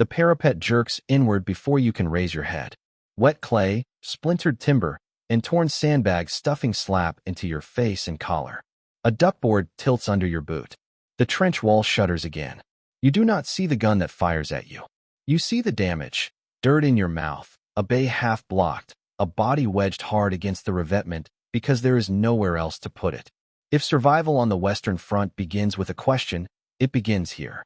The parapet jerks inward before you can raise your head. Wet clay, splintered timber, and torn sandbags stuffing slap into your face and collar. A duckboard tilts under your boot. The trench wall shudders again. You do not see the gun that fires at you. You see the damage, dirt in your mouth, a bay half blocked, a body wedged hard against the revetment because there is nowhere else to put it. If survival on the Western Front begins with a question, it begins here.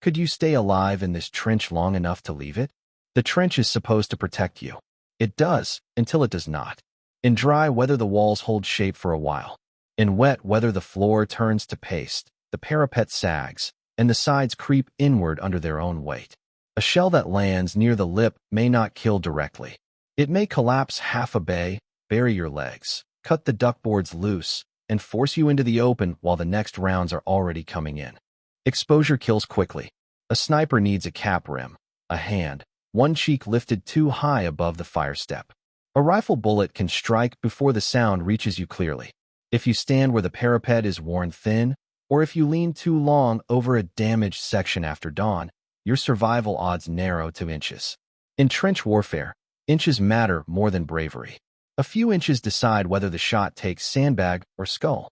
Could you stay alive in this trench long enough to leave it? The trench is supposed to protect you. It does, until it does not. In dry weather, the walls hold shape for a while. In wet weather, the floor turns to paste, the parapet sags, and the sides creep inward under their own weight. A shell that lands near the lip may not kill directly. It may collapse half a bay, bury your legs, cut the duckboards loose, and force you into the open while the next rounds are already coming in. Exposure kills quickly. A sniper needs a cap rim, a hand, one cheek lifted too high above the fire step. A rifle bullet can strike before the sound reaches you clearly. If you stand where the parapet is worn thin, or if you lean too long over a damaged section after dawn, your survival odds narrow to inches. In trench warfare, inches matter more than bravery. A few inches decide whether the shot takes sandbag or skull.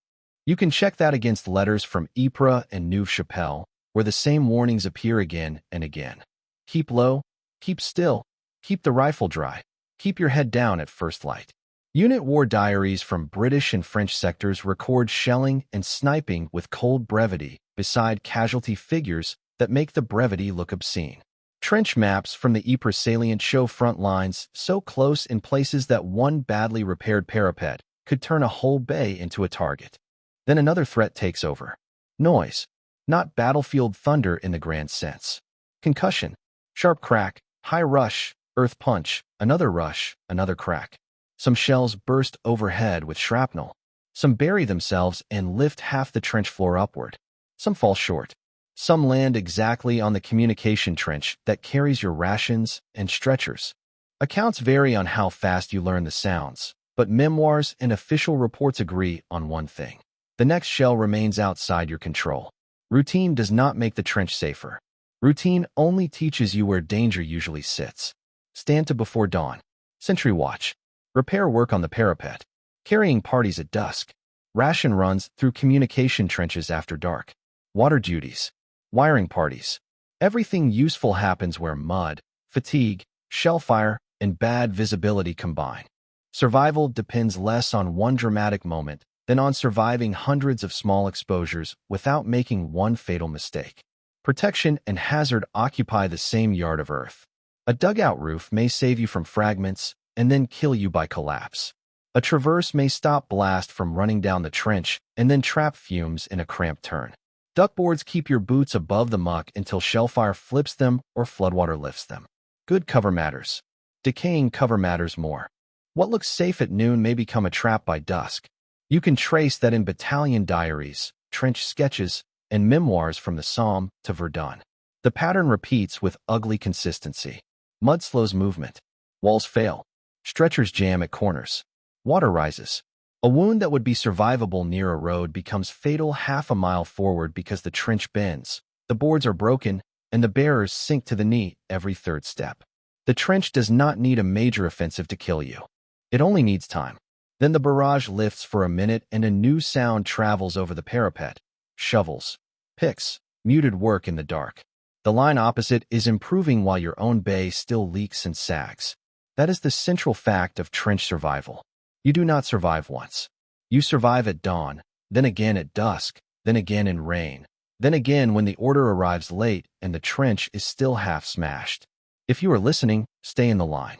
You can check that against letters from Ypres and Neuve Chapelle, where the same warnings appear again and again. Keep low, keep still, keep the rifle dry, keep your head down at first light. Unit war diaries from British and French sectors record shelling and sniping with cold brevity beside casualty figures that make the brevity look obscene. Trench maps from the Ypres salient show front lines so close in places that one badly repaired parapet could turn a whole bay into a target. Then another threat takes over. Noise, not battlefield thunder in the grand sense. Concussion, sharp crack, high rush, earth punch, another rush, another crack. Some shells burst overhead with shrapnel. Some bury themselves and lift half the trench floor upward. Some fall short. Some land exactly on the communication trench that carries your rations and stretchers. Accounts vary on how fast you learn the sounds, but memoirs and official reports agree on one thing. The next shell remains outside your control. Routine does not make the trench safer. Routine only teaches you where danger usually sits. Stand to before dawn. Sentry watch. Repair work on the parapet. Carrying parties at dusk. Ration runs through communication trenches after dark. Water duties. Wiring parties. Everything useful happens where mud, fatigue, shell fire, and bad visibility combine. Survival depends less on one dramatic moment than on surviving hundreds of small exposures without making one fatal mistake. Protection and hazard occupy the same yard of earth. A dugout roof may save you from fragments and then kill you by collapse. A traverse may stop blast from running down the trench and then trap fumes in a cramped turn. Duckboards keep your boots above the muck until shellfire flips them or floodwater lifts them. Good cover matters. Decaying cover matters more. What looks safe at noon may become a trap by dusk. You can trace that in battalion diaries, trench sketches, and memoirs from the Somme to Verdun. The pattern repeats with ugly consistency. Mud slows movement. Walls fail. Stretchers jam at corners. Water rises. A wound that would be survivable near a road becomes fatal half a mile forward because the trench bends, the boards are broken, and the bearers sink to the knee every third step. The trench does not need a major offensive to kill you. It only needs time. Then the barrage lifts for a minute and a new sound travels over the parapet. Shovels. Picks. Muted work in the dark. The line opposite is improving while your own bay still leaks and sags. That is the central fact of trench survival. You do not survive once. You survive at dawn, then again at dusk, then again in rain, then again when the order arrives late and the trench is still half smashed. If you are listening, stay in the line.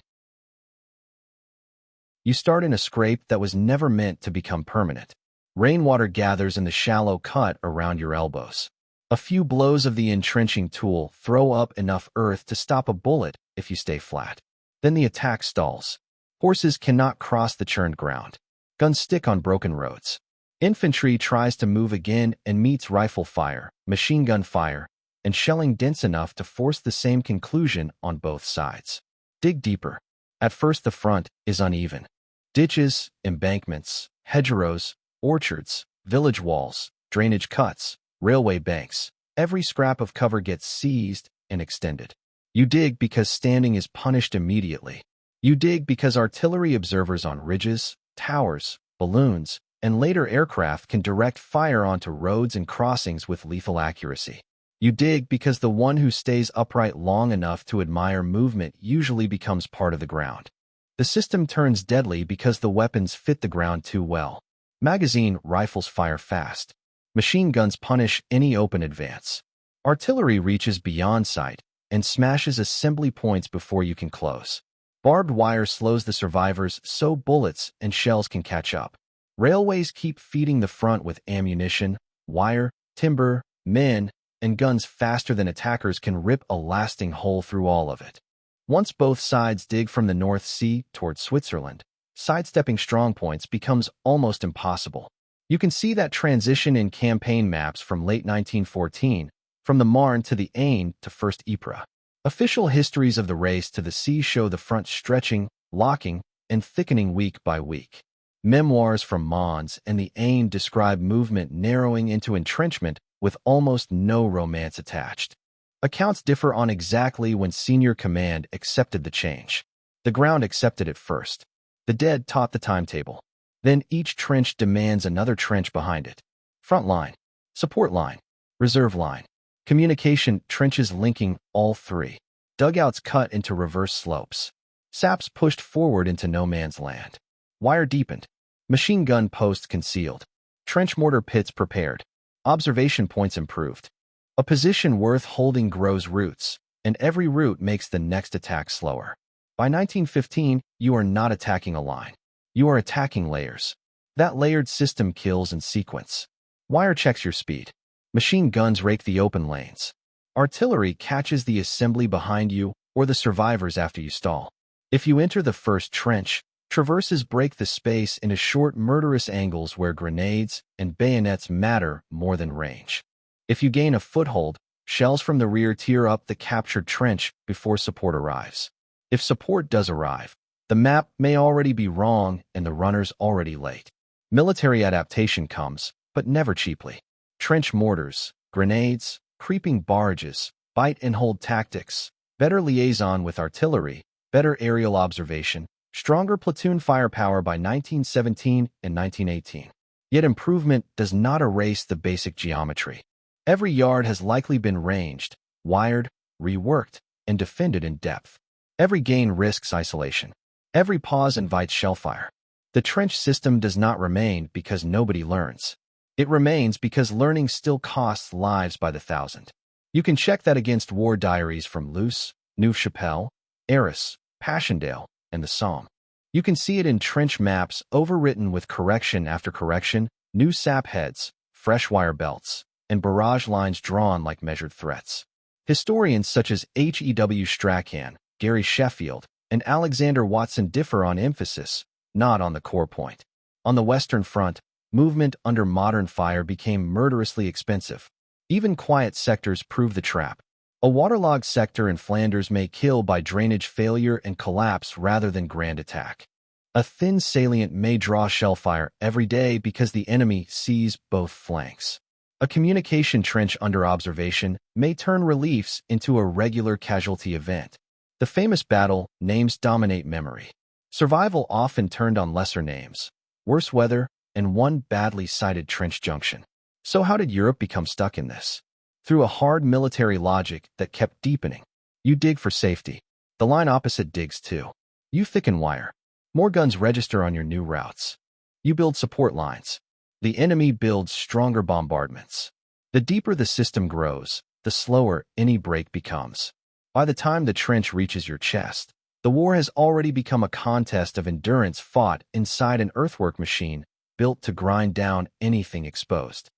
You start in a scrape that was never meant to become permanent. Rainwater gathers in the shallow cut around your elbows. A few blows of the entrenching tool throw up enough earth to stop a bullet if you stay flat. Then the attack stalls. Horses cannot cross the churned ground. Guns stick on broken roads. Infantry tries to move again and meets rifle fire, machine gun fire, and shelling dense enough to force the same conclusion on both sides. Dig deeper. At first the front is uneven. Ditches, embankments, hedgerows, orchards, village walls, drainage cuts, railway banks. Every scrap of cover gets seized and extended. You dig because standing is punished immediately. You dig because artillery observers on ridges, towers, balloons, and later aircraft can direct fire onto roads and crossings with lethal accuracy. You dig because the one who stays upright long enough to admire movement usually becomes part of the ground. The system turns deadly because the weapons fit the ground too well. Magazine rifles fire fast. Machine guns punish any open advance. Artillery reaches beyond sight and smashes assembly points before you can close. Barbed wire slows the survivors so bullets and shells can catch up. Railways keep feeding the front with ammunition, wire, timber, men, and guns faster than attackers can rip a lasting hole through all of it. Once both sides dig from the North Sea toward Switzerland, sidestepping strongpoints becomes almost impossible. You can see that transition in campaign maps from late 1914, from the Marne to the Aisne to First Ypres. Official histories of the race to the sea show the front stretching, locking, and thickening week by week. Memoirs from Mons and the Aisne describe movement narrowing into entrenchment with almost no romance attached. Accounts differ on exactly when senior command accepted the change. The ground accepted it first. The dead taught the timetable. Then each trench demands another trench behind it. Front line, support line, reserve line, communication trenches linking all three. Dugouts cut into reverse slopes. Saps pushed forward into no man's land. Wire deepened. Machine gun posts concealed. Trench mortar pits prepared. Observation points improved. A position worth holding grows roots, and every root makes the next attack slower. By 1915, you are not attacking a line. You are attacking layers. That layered system kills in sequence. Wire checks your speed. Machine guns rake the open lanes. Artillery catches the assembly behind you or the survivors after you stall. If you enter the first trench, traverses break the space into short, murderous angles where grenades and bayonets matter more than range. If you gain a foothold, shells from the rear tear up the captured trench before support arrives. If support does arrive, the map may already be wrong and the runner's already late. Military adaptation comes, but never cheaply. Trench mortars, grenades, creeping barrages, bite-and-hold tactics, better liaison with artillery, better aerial observation, stronger platoon firepower by 1917 and 1918. Yet improvement does not erase the basic geometry. Every yard has likely been ranged, wired, reworked, and defended in depth. Every gain risks isolation. Every pause invites shellfire. The trench system does not remain because nobody learns. It remains because learning still costs lives by the thousand. You can check that against war diaries from Luce, Neuve-Chapelle, Arras, Passchendaele, and the Somme. You can see it in trench maps overwritten with correction after correction, new sap heads, fresh wire belts, and barrage lines drawn like measured threats. Historians such as H.E.W. Strachan, Gary Sheffield, and Alexander Watson differ on emphasis, not on the core point. On the Western Front, movement under modern fire became murderously expensive. Even quiet sectors prove the trap. A waterlogged sector in Flanders may kill by drainage failure and collapse rather than grand attack. A thin salient may draw shellfire every day because the enemy sees both flanks. A communication trench under observation may turn reliefs into a regular casualty event. The famous battle names dominate memory. Survival often turned on lesser names, worse weather, and one badly sited trench junction. So how did Europe become stuck in this? Through a hard military logic that kept deepening. You dig for safety. The line opposite digs too. You thicken wire. More guns register on your new routes. You build support lines. The enemy builds stronger bombardments. The deeper the system grows, the slower any break becomes. By the time the trench reaches your chest, the war has already become a contest of endurance fought inside an earthwork machine built to grind down anything exposed.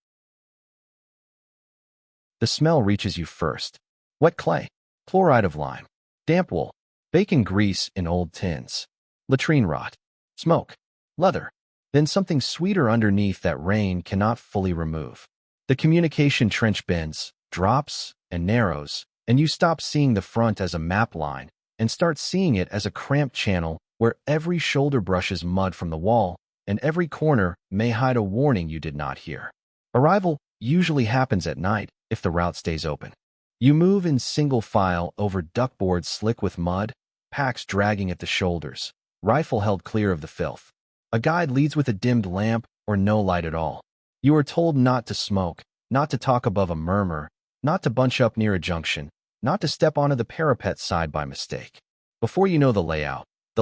The smell reaches you first. Wet clay, chloride of lime, damp wool, bacon grease in old tins, latrine rot, smoke, leather, then something sweeter underneath that rain cannot fully remove. The communication trench bends, drops, and narrows, and you stop seeing the front as a map line and start seeing it as a cramped channel where every shoulder brushes mud from the wall and every corner may hide a warning you did not hear. Arrival usually happens at night if the route stays open. You move in single file over duckboards slick with mud, packs dragging at the shoulders, rifle held clear of the filth. A guide leads with a dimmed lamp or no light at all. You are told not to smoke, not to talk above a murmur, not to bunch up near a junction, not to step onto the parapet side by mistake. Before you know the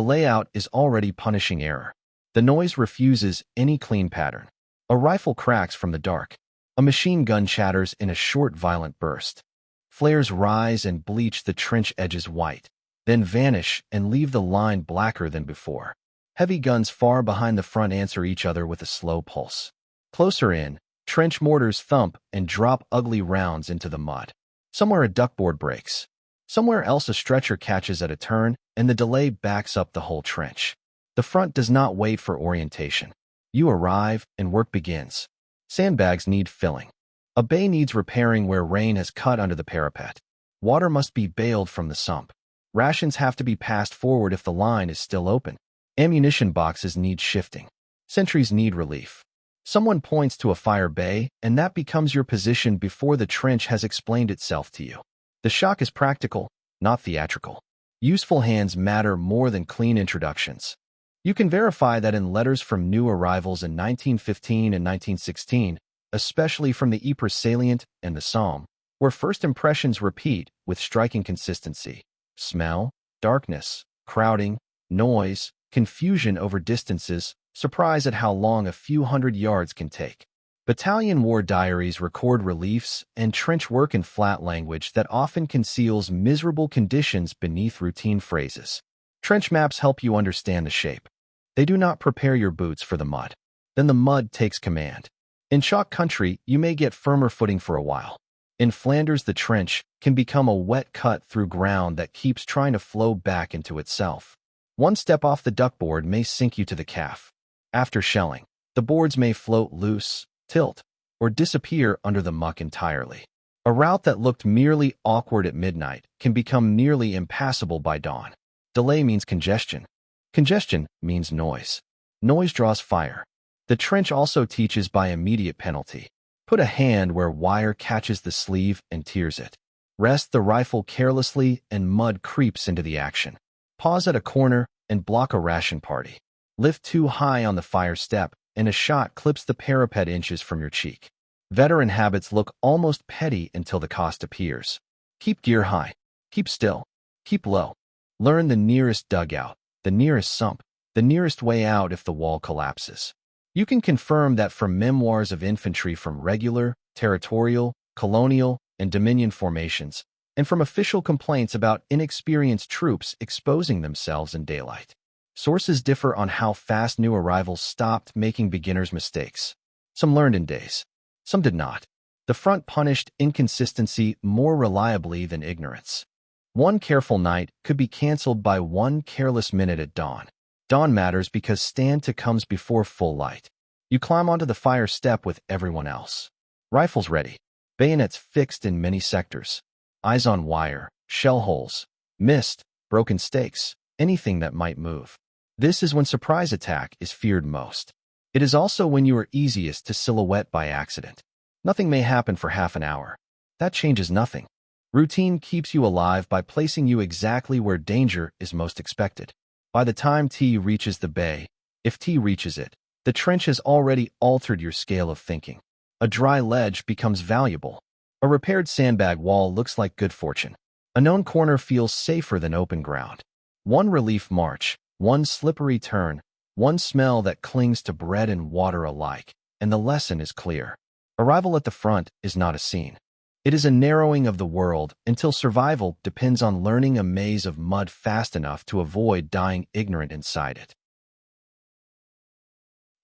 layout is already punishing error. The noise refuses any clean pattern. A rifle cracks from the dark. A machine gun chatters in a short, violent burst. Flares rise and bleach the trench edges white, then vanish and leave the line blacker than before. Heavy guns far behind the front answer each other with a slow pulse. Closer in, trench mortars thump and drop ugly rounds into the mud. Somewhere a duckboard breaks. Somewhere else a stretcher catches at a turn, and the delay backs up the whole trench. The front does not wait for orientation. You arrive, and work begins. Sandbags need filling. A bay needs repairing where rain has cut under the parapet. Water must be bailed from the sump. Rations have to be passed forward if the line is still open. Ammunition boxes need shifting. Sentries need relief. Someone points to a fire bay, and that becomes your position before the trench has explained itself to you. The shock is practical, not theatrical. Useful hands matter more than clean introductions. You can verify that in letters from new arrivals in 1915 and 1916, especially from the Ypres salient and the Somme, where first impressions repeat with striking consistency. Smell, darkness, crowding, noise, confusion over distances, surprise at how long a few hundred yards can take. Battalion war diaries record reliefs and trench work in flat language that often conceals miserable conditions beneath routine phrases. Trench maps help you understand the shape. They do not prepare your boots for the mud. Then the mud takes command. In chalk country, you may get firmer footing for a while. In Flanders, the trench can become a wet cut through ground that keeps trying to flow back into itself. One step off the duckboard may sink you to the calf. After shelling, the boards may float loose, tilt, or disappear under the muck entirely. A route that looked merely awkward at midnight can become nearly impassable by dawn. Delay means congestion. Congestion means noise. Noise draws fire. The trench also teaches by immediate penalty. Put a hand where wire catches the sleeve and tears it. Rest the rifle carelessly and mud creeps into the action. Pause at a corner and block a ration party. Lift too high on the fire step, and a shot clips the parapet inches from your cheek. Veteran habits look almost petty until the cost appears. Keep gear high. Keep still. Keep low. Learn the nearest dugout, the nearest sump, the nearest way out if the wall collapses. You can confirm that from memoirs of infantry from regular, territorial, colonial, and Dominion formations, and from official complaints about inexperienced troops exposing themselves in daylight. Sources differ on how fast new arrivals stopped making beginners' mistakes. Some learned in days. Some did not. The front punished inconsistency more reliably than ignorance. One careful night could be canceled by one careless minute at dawn. Dawn matters because stand-to comes before full light. You climb onto the fire step with everyone else. Rifles ready. Bayonets fixed in many sectors. Eyes on wire, shell holes, mist, broken stakes, anything that might move. This is when surprise attack is feared most. It is also when you are easiest to silhouette by accident. Nothing may happen for half an hour. That changes nothing. Routine keeps you alive by placing you exactly where danger is most expected. By the time T reaches the bay, if T reaches it, the trench has already altered your scale of thinking. A dry ledge becomes valuable. A repaired sandbag wall looks like good fortune. A known corner feels safer than open ground. One relief march, one slippery turn, one smell that clings to bread and water alike, and the lesson is clear. Arrival at the front is not a scene. It is a narrowing of the world until survival depends on learning a maze of mud fast enough to avoid dying ignorant inside it.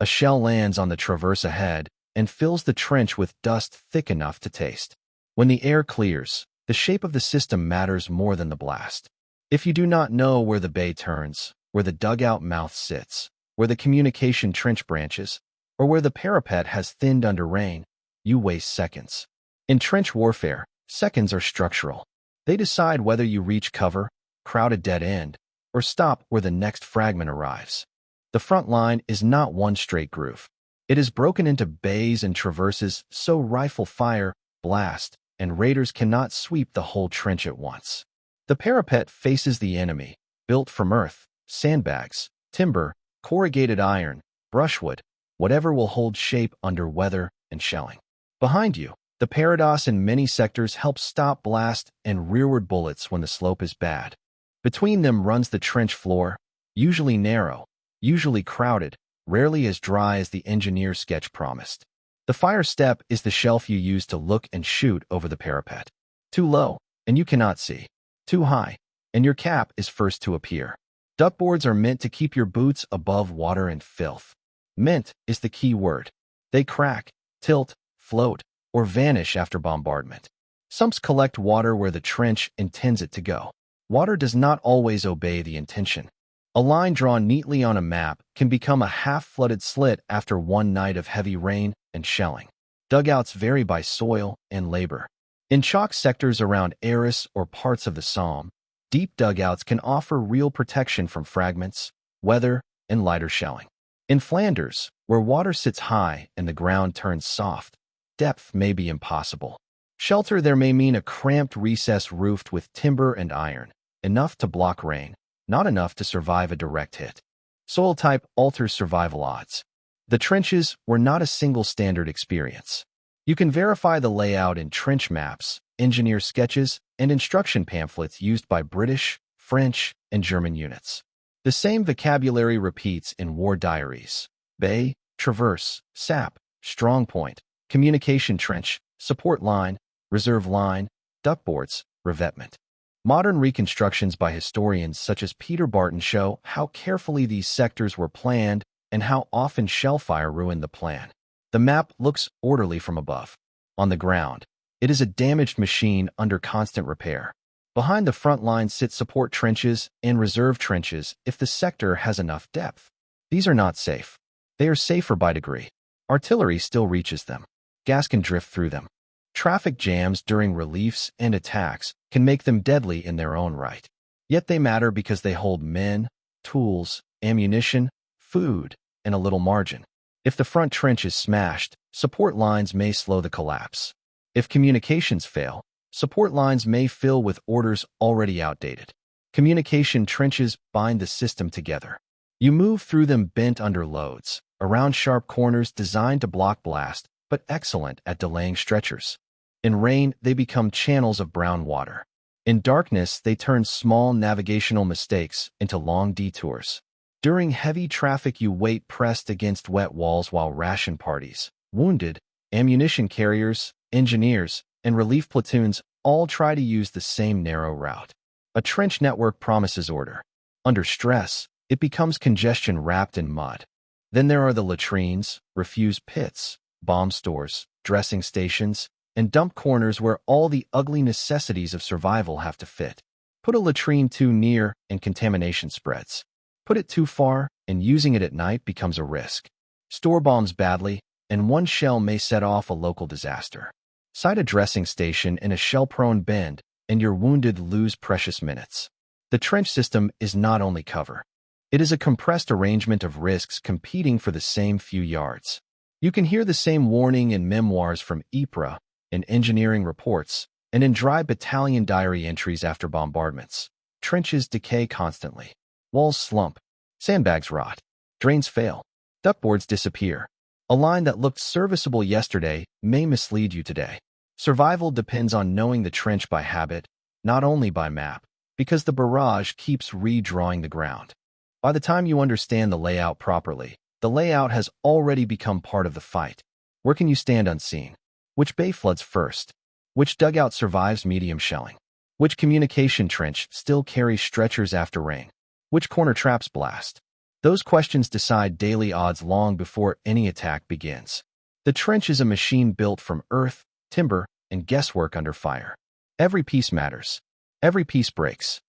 A shell lands on the traverse ahead and fills the trench with dust thick enough to taste. When the air clears, the shape of the system matters more than the blast. If you do not know where the bay turns, where the dugout mouth sits, where the communication trench branches, or where the parapet has thinned under rain, you waste seconds. In trench warfare, seconds are structural. They decide whether you reach cover, crowd a dead end, or stop where the next fragment arrives. The front line is not one straight groove. It is broken into bays and traverses so rifle fire, blast, and raiders cannot sweep the whole trench at once. The parapet faces the enemy, built from earth, sandbags, timber, corrugated iron, brushwood, whatever will hold shape under weather and shelling. Behind you, the parados in many sectors helps stop blast and rearward bullets when the slope is bad. Between them runs the trench floor, usually narrow, usually crowded, rarely as dry as the engineer sketch promised. The fire step is the shelf you use to look and shoot over the parapet. Too low, and you cannot see. Too high, and your cap is first to appear. Duckboards are meant to keep your boots above water and filth. Meant is the key word. They crack, tilt, float, or vanish after bombardment. Sumps collect water where the trench intends it to go. Water does not always obey the intention. A line drawn neatly on a map can become a half-flooded slit after one night of heavy rain and shelling. Dugouts vary by soil and labor. In chalk sectors around Arras or parts of the Somme, deep dugouts can offer real protection from fragments, weather, and lighter shelling. In Flanders, where water sits high and the ground turns soft, depth may be impossible. Shelter there may mean a cramped recess roofed with timber and iron, enough to block rain, not enough to survive a direct hit. Soil type alters survival odds. The trenches were not a single standard experience. You can verify the layout in trench maps, engineer sketches, and instruction pamphlets used by British, French, and German units. The same vocabulary repeats in war diaries: bay, traverse, sap, strong point, communication trench, support line, reserve line, duckboards, revetment. Modern reconstructions by historians such as Peter Barton show how carefully these sectors were planned and how often shellfire ruined the plan. The map looks orderly from above. On the ground, it is a damaged machine under constant repair. Behind the front line sit support trenches and reserve trenches if the sector has enough depth. These are not safe. They are safer by degree. Artillery still reaches them. Gas can drift through them. Traffic jams during reliefs and attacks can make them deadly in their own right. Yet they matter because they hold men, tools, ammunition, food, and a little margin. If the front trench is smashed, support lines may slow the collapse. If communications fail, support lines may fill with orders already outdated. Communication trenches bind the system together. You move through them bent under loads, around sharp corners designed to block blast, but excellent at delaying stretchers. In rain, they become channels of brown water. In darkness, they turn small navigational mistakes into long detours. During heavy traffic, you wait pressed against wet walls while ration parties, wounded, ammunition carriers, engineers, and relief platoons all try to use the same narrow route. A trench network promises order. Under stress, it becomes congestion wrapped in mud. Then there are the latrines, refuse pits, bomb stores, dressing stations, and dump corners where all the ugly necessities of survival have to fit. Put a latrine too near and contamination spreads. Put it too far and using it at night becomes a risk. Store bombs badly, and one shell may set off a local disaster. Site a dressing station in a shell-prone bend, and your wounded lose precious minutes. The trench system is not only cover. It is a compressed arrangement of risks competing for the same few yards. You can hear the same warning in memoirs from Ypres, in engineering reports, and in dry battalion diary entries after bombardments. Trenches decay constantly. Walls slump. Sandbags rot. Drains fail. Duckboards disappear. A line that looked serviceable yesterday may mislead you today. Survival depends on knowing the trench by habit, not only by map, because the barrage keeps redrawing the ground. By the time you understand the layout properly, the layout has already become part of the fight. Where can you stand unseen? Which bay floods first? Which dugout survives medium shelling? Which communication trench still carries stretchers after rain? Which corner traps blast? Those questions decide daily odds long before any attack begins. The trench is a machine built from earth, timber, and guesswork under fire. Every piece matters. Every piece breaks.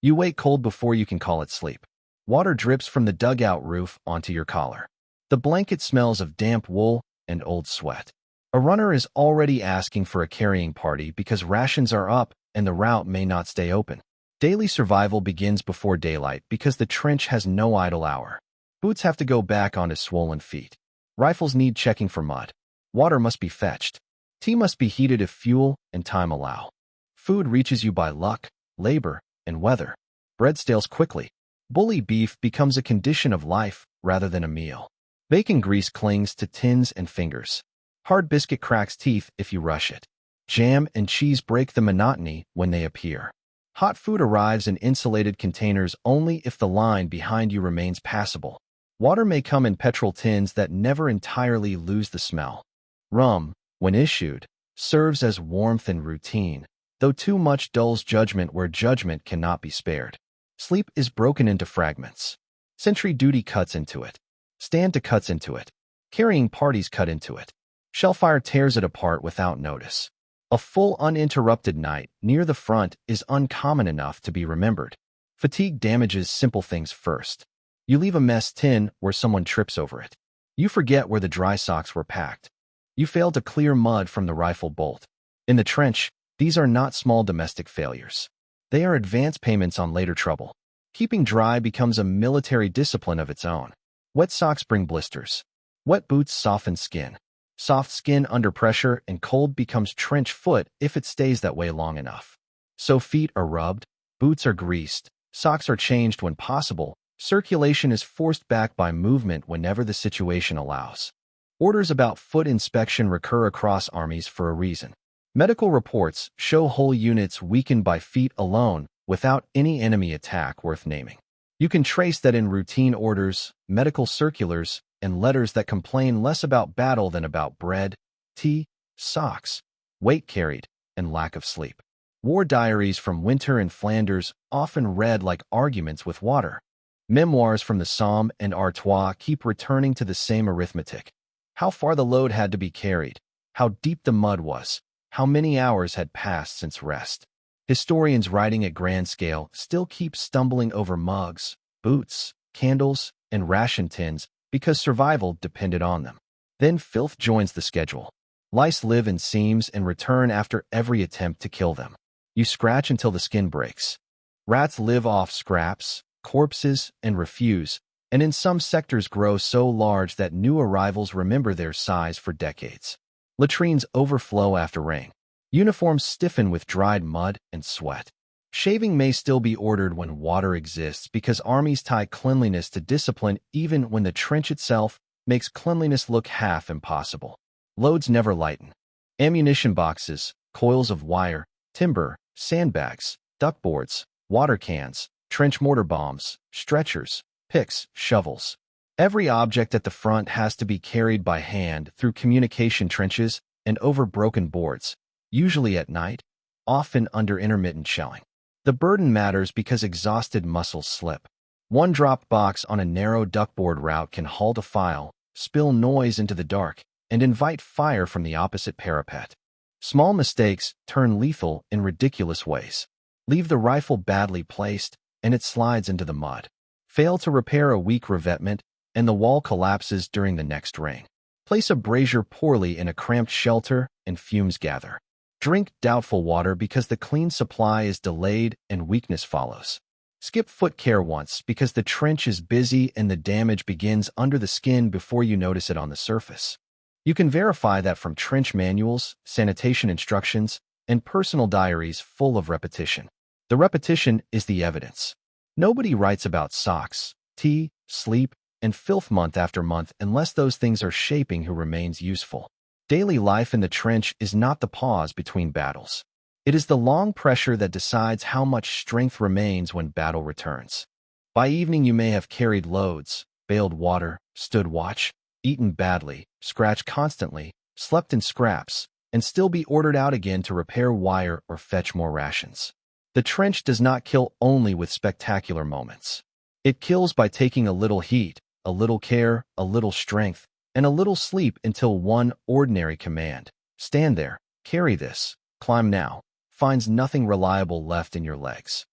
You wait cold before you can call it sleep. Water drips from the dugout roof onto your collar. The blanket smells of damp wool and old sweat. A runner is already asking for a carrying party because rations are up and the route may not stay open. Daily survival begins before daylight because the trench has no idle hour. Boots have to go back onto swollen feet. Rifles need checking for mud. Water must be fetched. Tea must be heated if fuel and time allow. Food reaches you by luck, labor, and weather. Bread stales quickly. Bully beef becomes a condition of life rather than a meal. Bacon grease clings to tins and fingers. Hard biscuit cracks teeth if you rush it. Jam and cheese break the monotony when they appear. Hot food arrives in insulated containers only if the line behind you remains passable. Water may come in petrol tins that never entirely lose the smell. Rum, when issued, serves as warmth and routine, though too much dulls judgment where judgment cannot be spared. Sleep is broken into fragments. Sentry duty cuts into it. Stand-to cuts into it. Carrying parties cut into it. Shellfire tears it apart without notice. A full uninterrupted night near the front is uncommon enough to be remembered. Fatigue damages simple things first. You leave a mess tin where someone trips over it. You forget where the dry socks were packed. You fail to clear mud from the rifle bolt. In the trench, these are not small domestic failures. They are advance payments on later trouble. Keeping dry becomes a military discipline of its own. Wet socks bring blisters. Wet boots soften skin. Soft skin under pressure and cold becomes trench foot if it stays that way long enough. So feet are rubbed, boots are greased, socks are changed when possible, circulation is forced back by movement whenever the situation allows. Orders about foot inspection recur across armies for a reason. Medical reports show whole units weakened by feet alone without any enemy attack worth naming. You can trace that in routine orders, medical circulars, and letters that complain less about battle than about bread, tea, socks, weight carried, and lack of sleep. War diaries from winter in Flanders often read like arguments with water. Memoirs from the Somme and Artois keep returning to the same arithmetic. How far the load had to be carried, how deep the mud was, how many hours had passed since rest. Historians writing at grand scale still keep stumbling over mugs, boots, candles, and ration tins because survival depended on them. Then filth joins the schedule. Lice live in seams and return after every attempt to kill them. You scratch until the skin breaks. Rats live off scraps, corpses, and refuse, and in some sectors grow so large that new arrivals remember their size for decades. Latrines overflow after rain. Uniforms stiffen with dried mud and sweat. Shaving may still be ordered when water exists because armies tie cleanliness to discipline even when the trench itself makes cleanliness look half impossible. Loads never lighten. Ammunition boxes, coils of wire, timber, sandbags, duckboards, water cans, trench mortar bombs, stretchers, picks, shovels. Every object at the front has to be carried by hand through communication trenches and over broken boards, usually at night, often under intermittent shelling. The burden matters because exhausted muscles slip. One dropped box on a narrow duckboard route can halt a file, spill noise into the dark, and invite fire from the opposite parapet. Small mistakes turn lethal in ridiculous ways. Leave the rifle badly placed, and it slides into the mud. Fail to repair a weak revetment, and the wall collapses during the next rain. Place a brazier poorly in a cramped shelter, and fumes gather. Drink doubtful water because the clean supply is delayed and weakness follows. Skip foot care once because the trench is busy and the damage begins under the skin before you notice it on the surface. You can verify that from trench manuals, sanitation instructions, and personal diaries full of repetition. The repetition is the evidence. Nobody writes about socks, tea, sleep, and filth month after month unless those things are shaping who remains useful. Daily life in the trench is not the pause between battles. It is the long pressure that decides how much strength remains when battle returns. By evening you may have carried loads, bailed water, stood watch, eaten badly, scratched constantly, slept in scraps, and still be ordered out again to repair wire or fetch more rations. The trench does not kill only with spectacular moments. It kills by taking a little heat, a little care, a little strength, and a little sleep until one ordinary command, stand there, carry this, climb now, finds nothing reliable left in your legs.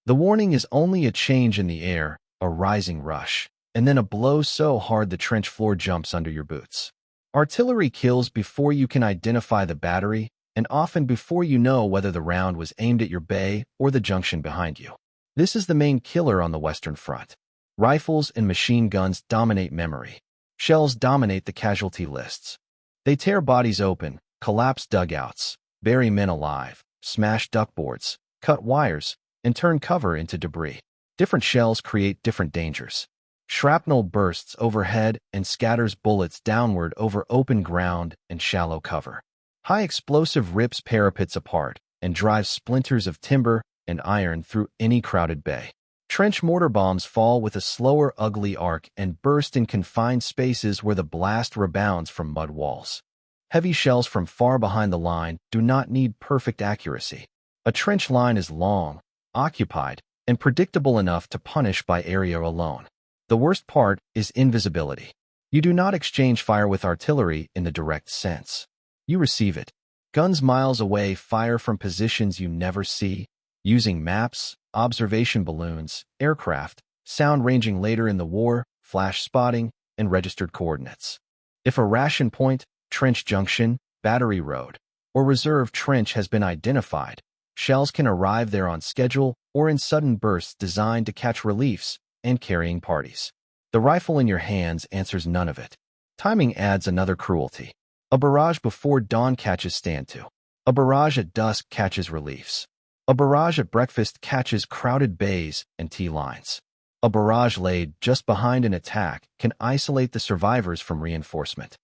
The warning is only a change in the air, a rising rush, and then a blow so hard the trench floor jumps under your boots. Artillery kills before you can identify the battery, and often before you know whether the round was aimed at your bay or the junction behind you. This is the main killer on the Western Front. Rifles and machine guns dominate memory. Shells dominate the casualty lists. They tear bodies open, collapse dugouts, bury men alive, smash duckboards, cut wires, and turn cover into debris. Different shells create different dangers. Shrapnel bursts overhead and scatters bullets downward over open ground and shallow cover. High explosive rips parapets apart and drives splinters of timber and iron through any crowded bay. Trench mortar bombs fall with a slower, ugly arc and burst in confined spaces where the blast rebounds from mud walls. Heavy shells from far behind the line do not need perfect accuracy. A trench line is long, occupied, and predictable enough to punish by area alone. The worst part is invisibility. You do not exchange fire with artillery in the direct sense. You receive it. Guns miles away fire from positions you never see, using maps, observation balloons, aircraft, sound ranging later in the war, flash spotting, and registered coordinates. If a ration point, trench junction, battery road, or reserve trench has been identified, shells can arrive there on schedule or in sudden bursts designed to catch reliefs and carrying parties. The rifle in your hands answers none of it. Timing adds another cruelty. A barrage before dawn catches stand to. A barrage at dusk catches reliefs. A barrage at breakfast catches crowded bays and T-lines. A barrage laid just behind an attack can isolate the survivors from reinforcement.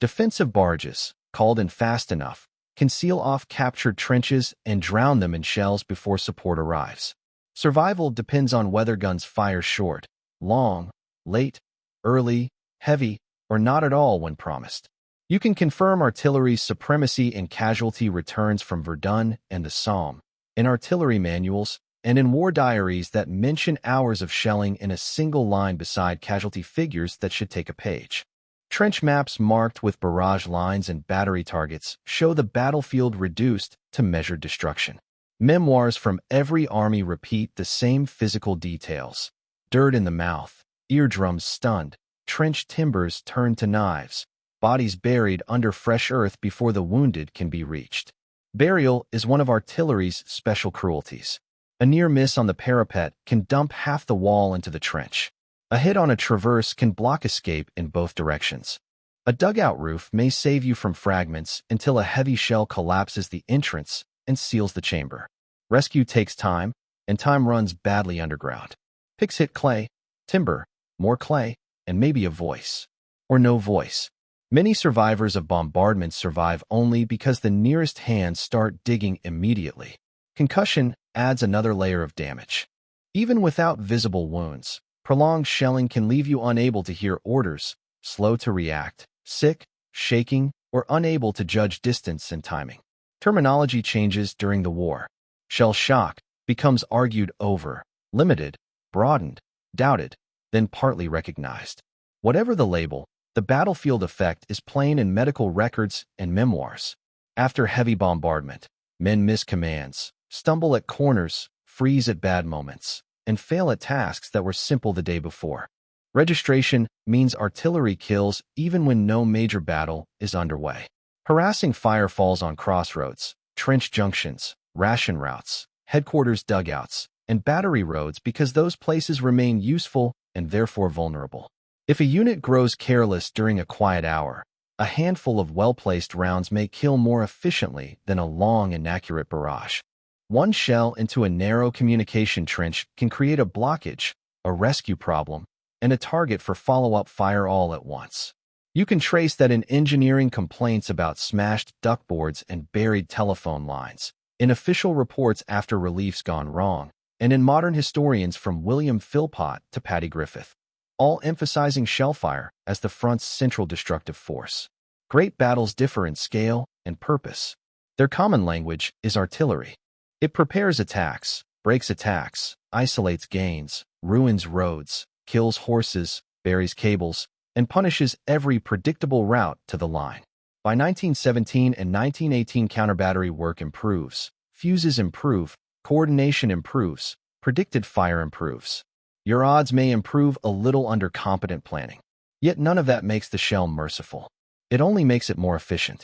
Defensive barges, called in fast enough, can seal off captured trenches and drown them in shells before support arrives. Survival depends on whether guns fire short, long, late, early, heavy, or not at all when promised. You can confirm artillery's supremacy in casualty returns from Verdun and the Somme, in artillery manuals, and in war diaries that mention hours of shelling in a single line beside casualty figures that should take a page. Trench maps marked with barrage lines and battery targets show the battlefield reduced to measured destruction. Memoirs from every army repeat the same physical details. Dirt in the mouth, eardrums stunned, trench timbers turned to knives, bodies buried under fresh earth before the wounded can be reached. Burial is one of artillery's special cruelties. A near miss on the parapet can dump half the wall into the trench. A hit on a traverse can block escape in both directions. A dugout roof may save you from fragments until a heavy shell collapses the entrance and seals the chamber. Rescue takes time, and time runs badly underground. Picks hit clay, timber, more clay, and maybe a voice. Or no voice. Many survivors of bombardments survive only because the nearest hands start digging immediately. Concussion adds another layer of damage. Even without visible wounds, prolonged shelling can leave you unable to hear orders, slow to react, sick, shaking, or unable to judge distance and timing. Terminology changes during the war. Shell shock becomes argued over, limited, broadened, doubted, then partly recognized. Whatever the label, the battlefield effect is plain in medical records and memoirs. After heavy bombardment, men miss commands, stumble at corners, freeze at bad moments, and fail at tasks that were simple the day before. Registration means artillery kills even when no major battle is underway. Harassing fire falls on crossroads, trench junctions, ration routes, headquarters dugouts, and battery roads because those places remain useful and therefore vulnerable. If a unit grows careless during a quiet hour, a handful of well-placed rounds may kill more efficiently than a long, inaccurate barrage. One shell into a narrow communication trench can create a blockage, a rescue problem, and a target for follow-up fire all at once. You can trace that in engineering complaints about smashed duckboards and buried telephone lines, in official reports after relief's gone wrong, and in modern historians from William Philpott to Paddy Griffith, all emphasizing shellfire as the front's central destructive force. Great battles differ in scale and purpose. Their common language is artillery. It prepares attacks, breaks attacks, isolates gains, ruins roads, kills horses, buries cables, and punishes every predictable route to the line. By 1917 and 1918, counter-battery work improves, fuses improve, coordination improves, predicted fire improves. Your odds may improve a little under competent planning. Yet none of that makes the shell merciful. It only makes it more efficient.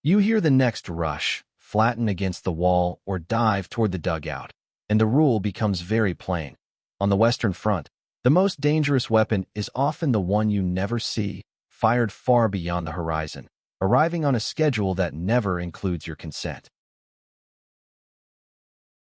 You hear the next rush, flatten against the wall, or dive toward the dugout, and the rule becomes very plain. On the Western Front, the most dangerous weapon is often the one you never see, fired far beyond the horizon, arriving on a schedule that never includes your consent.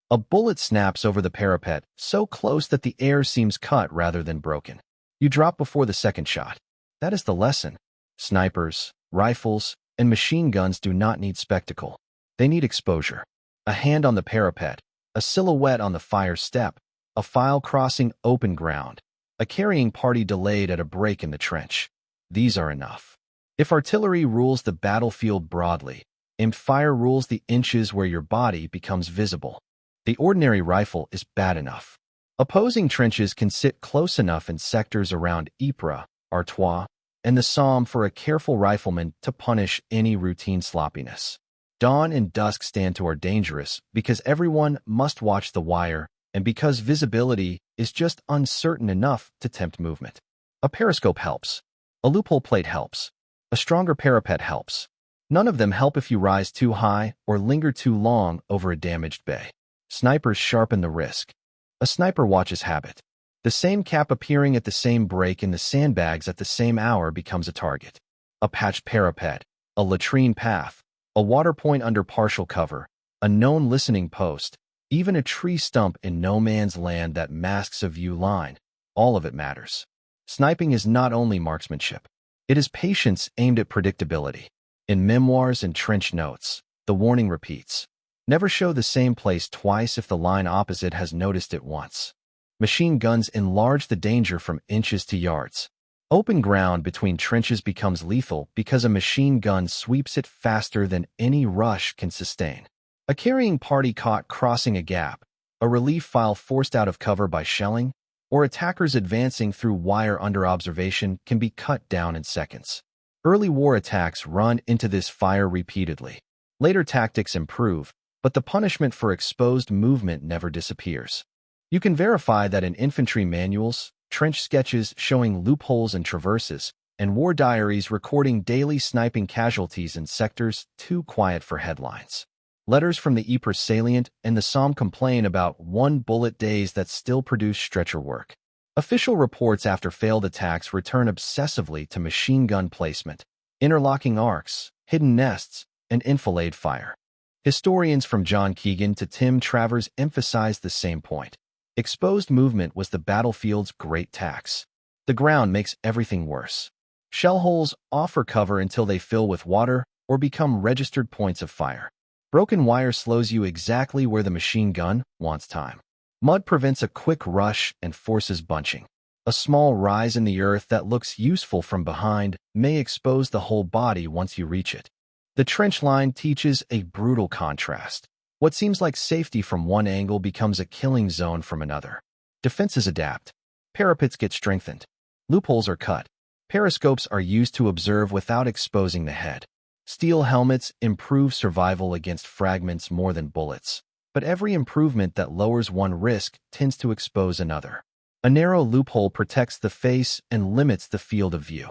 A bullet snaps over the parapet, so close that the air seems cut rather than broken. You drop before the second shot. That is the lesson. Snipers, rifles, and machine guns do not need spectacle. They need exposure. A hand on the parapet, a silhouette on the fire step, a file crossing open ground, a carrying party delayed at a break in the trench. These are enough. If artillery rules the battlefield broadly, aimed fire rules the inches where your body becomes visible. The ordinary rifle is bad enough. Opposing trenches can sit close enough in sectors around Ypres, Artois, and the Somme for a careful rifleman to punish any routine sloppiness. Dawn and dusk stand to are dangerous because everyone must watch the wire and because visibility is just uncertain enough to tempt movement. A periscope helps. A loophole plate helps. A stronger parapet helps. None of them help if you rise too high or linger too long over a damaged bay. Snipers sharpen the risk. A sniper watches habit. The same cap appearing at the same break in the sandbags at the same hour becomes a target. A patched parapet, a latrine path, a water point under partial cover, a known listening post, even a tree stump in no man's land that masks a view line. All of it matters. Sniping is not only marksmanship. It is patience aimed at predictability. In memoirs and trench notes, the warning repeats. Never show the same place twice if the line opposite has noticed it once. Machine guns enlarge the danger from inches to yards. Open ground between trenches becomes lethal because a machine gun sweeps it faster than any rush can sustain. A carrying party caught crossing a gap, a relief file forced out of cover by shelling, or attackers advancing through wire under observation can be cut down in seconds. Early war attacks run into this fire repeatedly. Later tactics improve, but the punishment for exposed movement never disappears. You can verify that in infantry manuals, trench sketches showing loopholes and traverses, and war diaries recording daily sniping casualties in sectors too quiet for headlines. Letters from the Ypres salient and the Somme complain about one-bullet days that still produce stretcher work. Official reports after failed attacks return obsessively to machine gun placement, interlocking arcs, hidden nests, and enfilade fire. Historians from John Keegan to Tim Travers emphasize the same point. Exposed movement was the battlefield's great tax. The ground makes everything worse. Shell holes offer cover until they fill with water or become registered points of fire. Broken wire slows you exactly where the machine gun wants time. Mud prevents a quick rush and forces bunching. A small rise in the earth that looks useful from behind may expose the whole body once you reach it. The trench line teaches a brutal contrast. What seems like safety from one angle becomes a killing zone from another. Defenses adapt. Parapets get strengthened. Loopholes are cut. Periscopes are used to observe without exposing the head. Steel helmets improve survival against fragments more than bullets. But every improvement that lowers one risk tends to expose another. A narrow loophole protects the face and limits the field of view.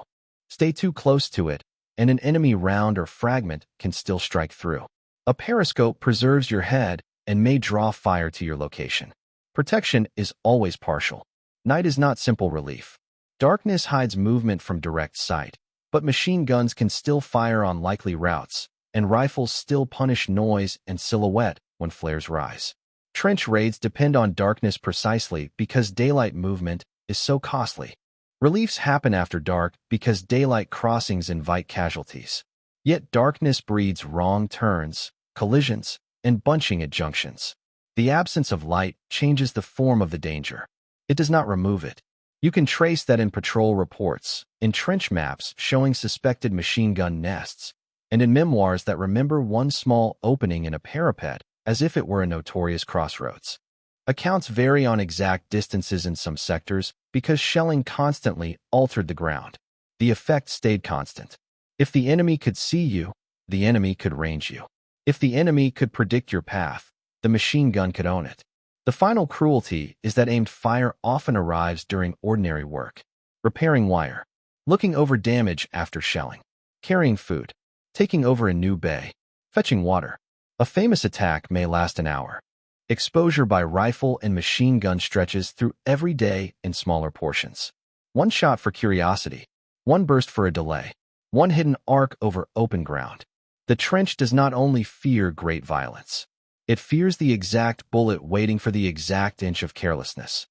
Stay too close to it, and an enemy round or fragment can still strike through. A periscope preserves your head and may draw fire to your location. Protection is always partial. Night is not simple relief. Darkness hides movement from direct sight, but machine guns can still fire on likely routes, and rifles still punish noise and silhouette when flares rise. Trench raids depend on darkness precisely because daylight movement is so costly. Reliefs happen after dark because daylight crossings invite casualties. Yet darkness breeds wrong turns, collisions, and bunching at junctions. The absence of light changes the form of the danger. It does not remove it. You can trace that in patrol reports, in trench maps showing suspected machine gun nests, and in memoirs that remember one small opening in a parapet as if it were a notorious crossroads. Accounts vary on exact distances in some sectors because shelling constantly altered the ground. The effect stayed constant. If the enemy could see you, the enemy could range you. If the enemy could predict your path, the machine gun could own it. The final cruelty is that aimed fire often arrives during ordinary work. Repairing wire, looking over damage after shelling, carrying food, taking over a new bay, fetching water. A famous attack may last an hour. Exposure by rifle and machine gun stretches through every day in smaller portions. One shot for curiosity, one burst for a delay, one hidden arc over open ground. The trench does not only fear great violence. It fears the exact bullet waiting for the exact inch of carelessness.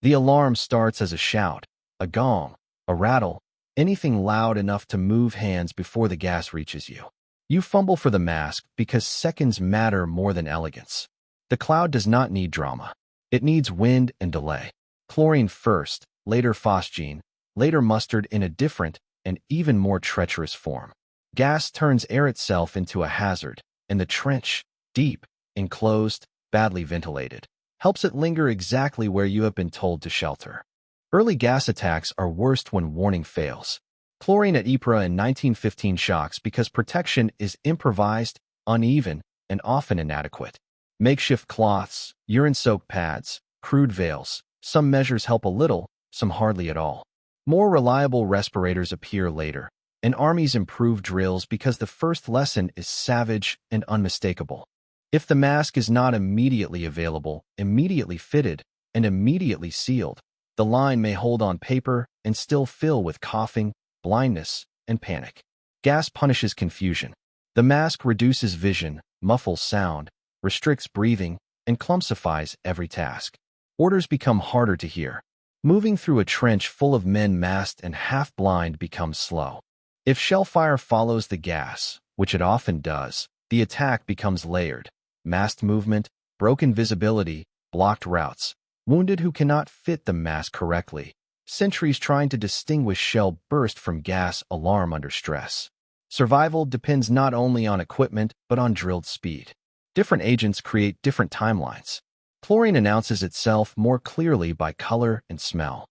The alarm starts as a shout, a gong, a rattle, anything loud enough to move hands before the gas reaches you. You fumble for the mask because seconds matter more than elegance. The cloud does not need drama. It needs wind and delay. Chlorine first, later phosgene, later mustard in a different and even more treacherous form. Gas turns air itself into a hazard, and the trench, deep, enclosed, badly ventilated, helps it linger exactly where you have been told to shelter. Early gas attacks are worst when warning fails. Chlorine at Ypres in 1915 shocks because protection is improvised, uneven, and often inadequate. Makeshift cloths, urine-soaked pads, crude veils. Some measures help a little, some hardly at all. More reliable respirators appear later, and armies improve drills because the first lesson is savage and unmistakable. If the mask is not immediately available, immediately fitted, and immediately sealed, the line may hold on paper and still fill with coughing, blindness, and panic. Gas punishes confusion. The mask reduces vision, muffles sound, restricts breathing, and clumsifies every task. Orders become harder to hear. Moving through a trench full of men masked and half-blind becomes slow. If shellfire follows the gas, which it often does, the attack becomes layered. Masked movement, broken visibility, blocked routes, wounded who cannot fit the mask correctly, sentries trying to distinguish shell burst from gas alarm under stress. Survival depends not only on equipment but on drilled speed. Different agents create different timelines. Chlorine announces itself more clearly by color and smell.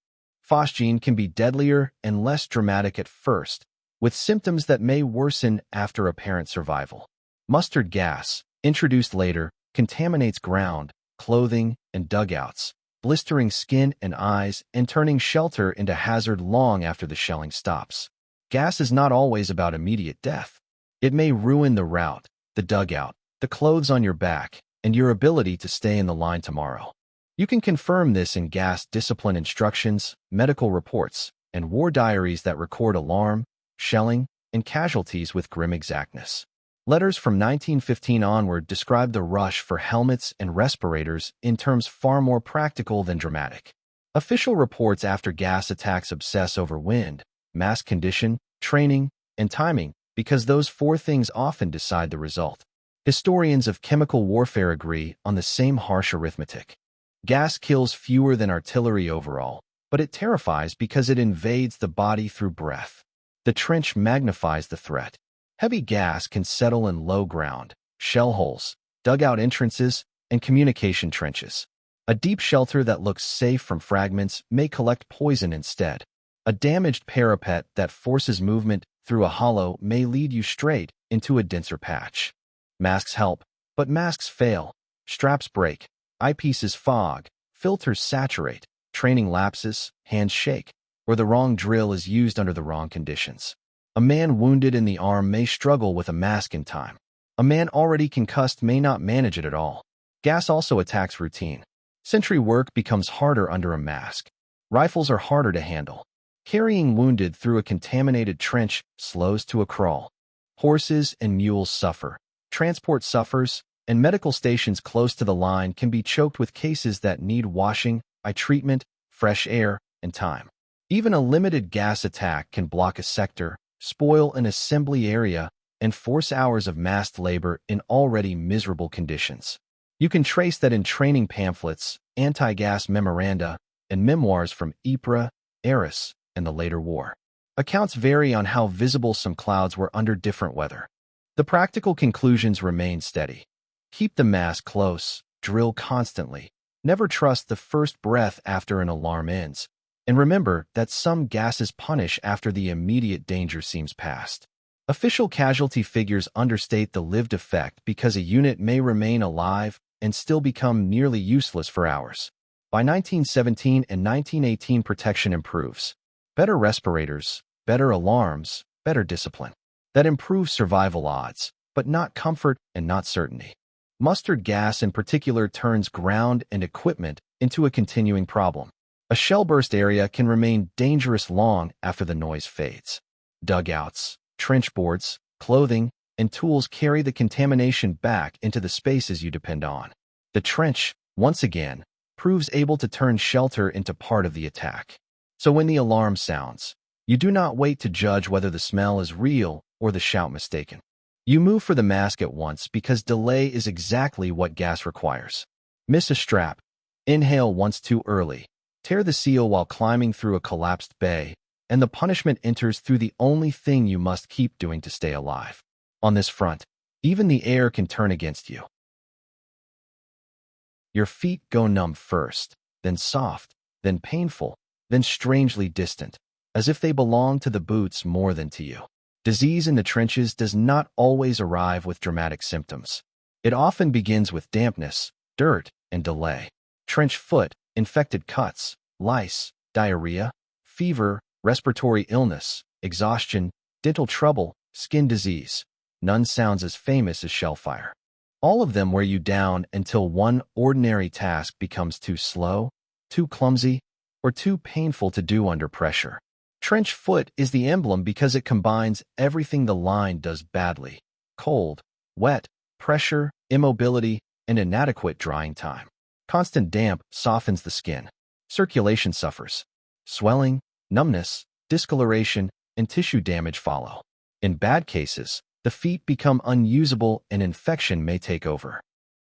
Phosgene can be deadlier and less dramatic at first, with symptoms that may worsen after apparent survival. Mustard gas, introduced later, contaminates ground, clothing, and dugouts, blistering skin and eyes and turning shelter into hazard long after the shelling stops. Gas is not always about immediate death. It may ruin the route, the dugout, the clothes on your back, and your ability to stay in the line tomorrow. You can confirm this in gas discipline instructions, medical reports, and war diaries that record alarm, shelling, and casualties with grim exactness. Letters from 1915 onward describe the rush for helmets and respirators in terms far more practical than dramatic. Official reports after gas attacks obsess over wind, mask condition, training, and timing because those four things often decide the result. Historians of chemical warfare agree on the same harsh arithmetic. Gas kills fewer than artillery overall, but it terrifies because it invades the body through breath. The trench magnifies the threat. Heavy gas can settle in low ground, shell holes, dugout entrances, and communication trenches. A deep shelter that looks safe from fragments may collect poison instead. A damaged parapet that forces movement through a hollow may lead you straight into a denser patch. Masks help, but masks fail. Straps break, eyepieces fog, filters saturate, training lapses, hands shake, or the wrong drill is used under the wrong conditions. A man wounded in the arm may struggle with a mask in time. A man already concussed may not manage it at all. Gas also attacks routine. Sentry work becomes harder under a mask. Rifles are harder to handle. Carrying wounded through a contaminated trench slows to a crawl. Horses and mules suffer. Transport suffers, and medical stations close to the line can be choked with cases that need washing, eye treatment, fresh air, and time. Even a limited gas attack can block a sector, spoil an assembly area, and force hours of massed labor in already miserable conditions. You can trace that in training pamphlets, anti-gas memoranda, and memoirs from Ypres, Arras, and the later war. Accounts vary on how visible some clouds were under different weather. The practical conclusions remain steady. Keep the mask close, drill constantly, never trust the first breath after an alarm ends, and remember that some gases punish after the immediate danger seems past. Official casualty figures understate the lived effect because a unit may remain alive and still become nearly useless for hours. By 1917 and 1918, protection improves. Better respirators, better alarms, better discipline. That improves survival odds, but not comfort and not certainty. Mustard gas in particular turns ground and equipment into a continuing problem. A shell-burst area can remain dangerous long after the noise fades. Dugouts, trench boards, clothing, and tools carry the contamination back into the spaces you depend on. The trench, once again, proves able to turn shelter into part of the attack. So when the alarm sounds, you do not wait to judge whether the smell is real or the shout mistaken. You move for the mask at once because delay is exactly what gas requires. Miss a strap. Inhale once too early. Tear the seal while climbing through a collapsed bay, and the punishment enters through the only thing you must keep doing to stay alive. On this front, even the air can turn against you. Your feet go numb first, then soft, then painful, then strangely distant, as if they belong to the boots more than to you. Disease in the trenches does not always arrive with dramatic symptoms. It often begins with dampness, dirt, and delay. Trench foot, infected cuts, lice, diarrhea, fever, respiratory illness, exhaustion, dental trouble, skin disease. None sounds as famous as shellfire. All of them wear you down until one ordinary task becomes too slow, too clumsy, or too painful to do under pressure. Trench foot is the emblem because it combines everything the line does badly: cold, wet, pressure, immobility, and inadequate drying time. Constant damp softens the skin. Circulation suffers. Swelling, numbness, discoloration, and tissue damage follow. In bad cases, the feet become unusable and infection may take over.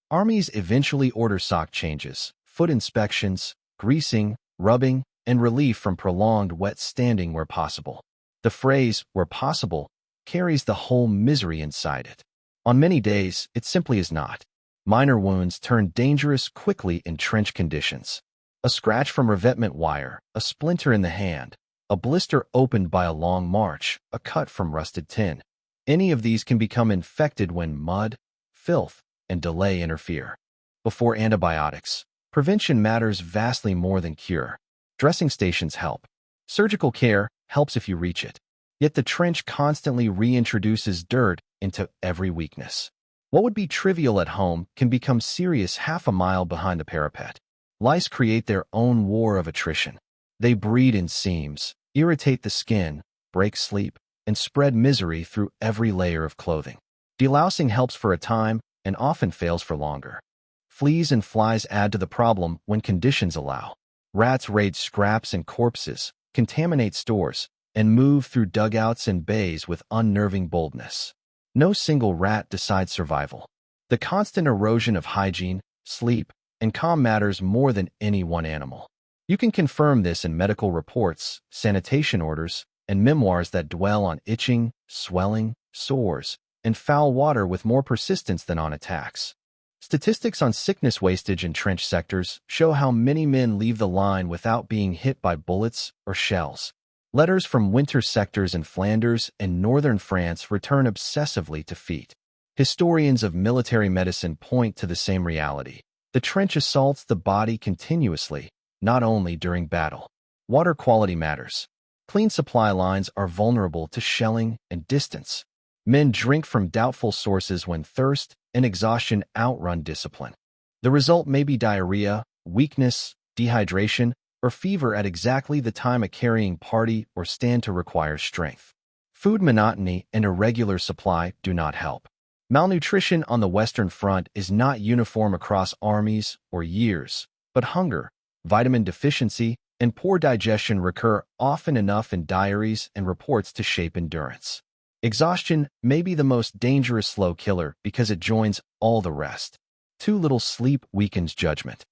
Armies eventually order sock changes, foot inspections, greasing, rubbing, and relief from prolonged wet standing where possible. The phrase, where possible, carries the whole misery inside it. On many days, it simply is not. Minor wounds turn dangerous quickly in trench conditions. A scratch from revetment wire, a splinter in the hand, a blister opened by a long march, a cut from rusted tin. Any of these can become infected when mud, filth, and delay interfere. Before antibiotics, prevention matters vastly more than cure. Dressing stations help. Surgical care helps if you reach it. Yet the trench constantly reintroduces dirt into every weakness. What would be trivial at home can become serious half a mile behind the parapet. Lice create their own war of attrition. They breed in seams, irritate the skin, break sleep, and spread misery through every layer of clothing. Delousing helps for a time and often fails for longer. Fleas and flies add to the problem when conditions allow. Rats raid scraps and corpses, contaminate stores, and move through dugouts and bays with unnerving boldness. No single rat decides survival. The constant erosion of hygiene, sleep, and calm matters more than any one animal. You can confirm this in medical reports, sanitation orders, and memoirs that dwell on itching, swelling, sores, and foul water with more persistence than on attacks. Statistics on sickness wastage in trench sectors show how many men leave the line without being hit by bullets or shells. Letters from winter sectors in Flanders and northern France return obsessively to feet. Historians of military medicine point to the same reality. The trench assaults the body continuously, not only during battle. Water quality matters. Clean supply lines are vulnerable to shelling and distance. Men drink from doubtful sources when thirst and exhaustion outrun discipline. The result may be diarrhea, weakness, dehydration, or fever at exactly the time a carrying party or stand to require strength. Food monotony and irregular supply do not help. Malnutrition on the Western Front is not uniform across armies or years, but hunger, vitamin deficiency, and poor digestion recur often enough in diaries and reports to shape endurance. Exhaustion may be the most dangerous slow killer because it joins all the rest. Too little sleep weakens judgment.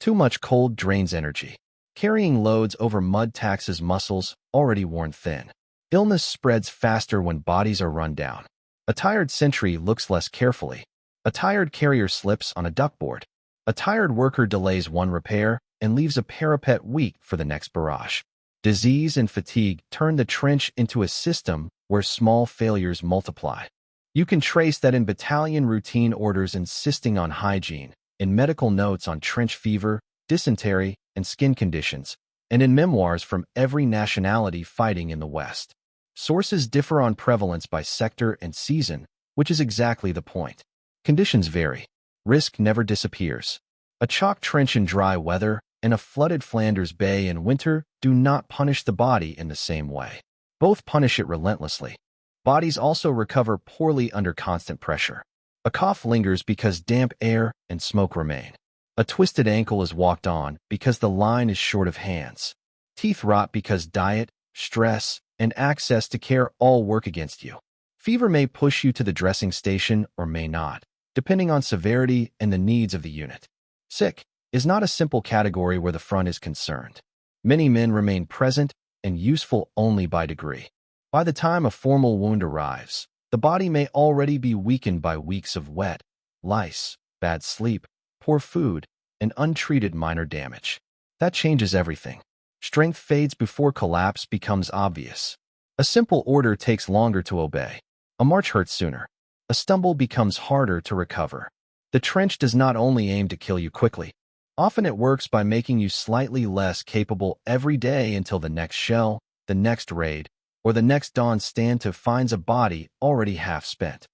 Too much cold drains energy. Carrying loads over mud taxes muscles already worn thin. Illness spreads faster when bodies are run down. A tired sentry looks less carefully. A tired carrier slips on a duckboard. A tired worker delays one repair and leaves a parapet weak for the next barrage. Disease and fatigue turn the trench into a system where small failures multiply. You can trace that in battalion routine orders insisting on hygiene, in medical notes on trench fever, dysentery, and skin conditions, and in memoirs from every nationality fighting in the West. Sources differ on prevalence by sector and season, which is exactly the point. Conditions vary. Risk never disappears. A chalk trench in dry weather and a flooded Flanders Bay in winter do not punish the body in the same way. Both punish it relentlessly. Bodies also recover poorly under constant pressure. A cough lingers because damp air and smoke remain. A twisted ankle is walked on because the line is short of hands. Teeth rot because diet, stress, and access to care all work against you. Fever may push you to the dressing station or may not, depending on severity and the needs of the unit. Sick is not a simple category where the front is concerned. Many men remain present and useful only by degree. By the time a formal wound arrives, the body may already be weakened by weeks of wet, lice, bad sleep, poor food, and untreated minor damage. That changes everything. Strength fades before collapse becomes obvious. A simple order takes longer to obey. A march hurts sooner. A stumble becomes harder to recover. The trench does not only aim to kill you quickly. Often it works by making you slightly less capable every day until the next shell, the next raid, or the next dawn stand-to finds a body already half spent.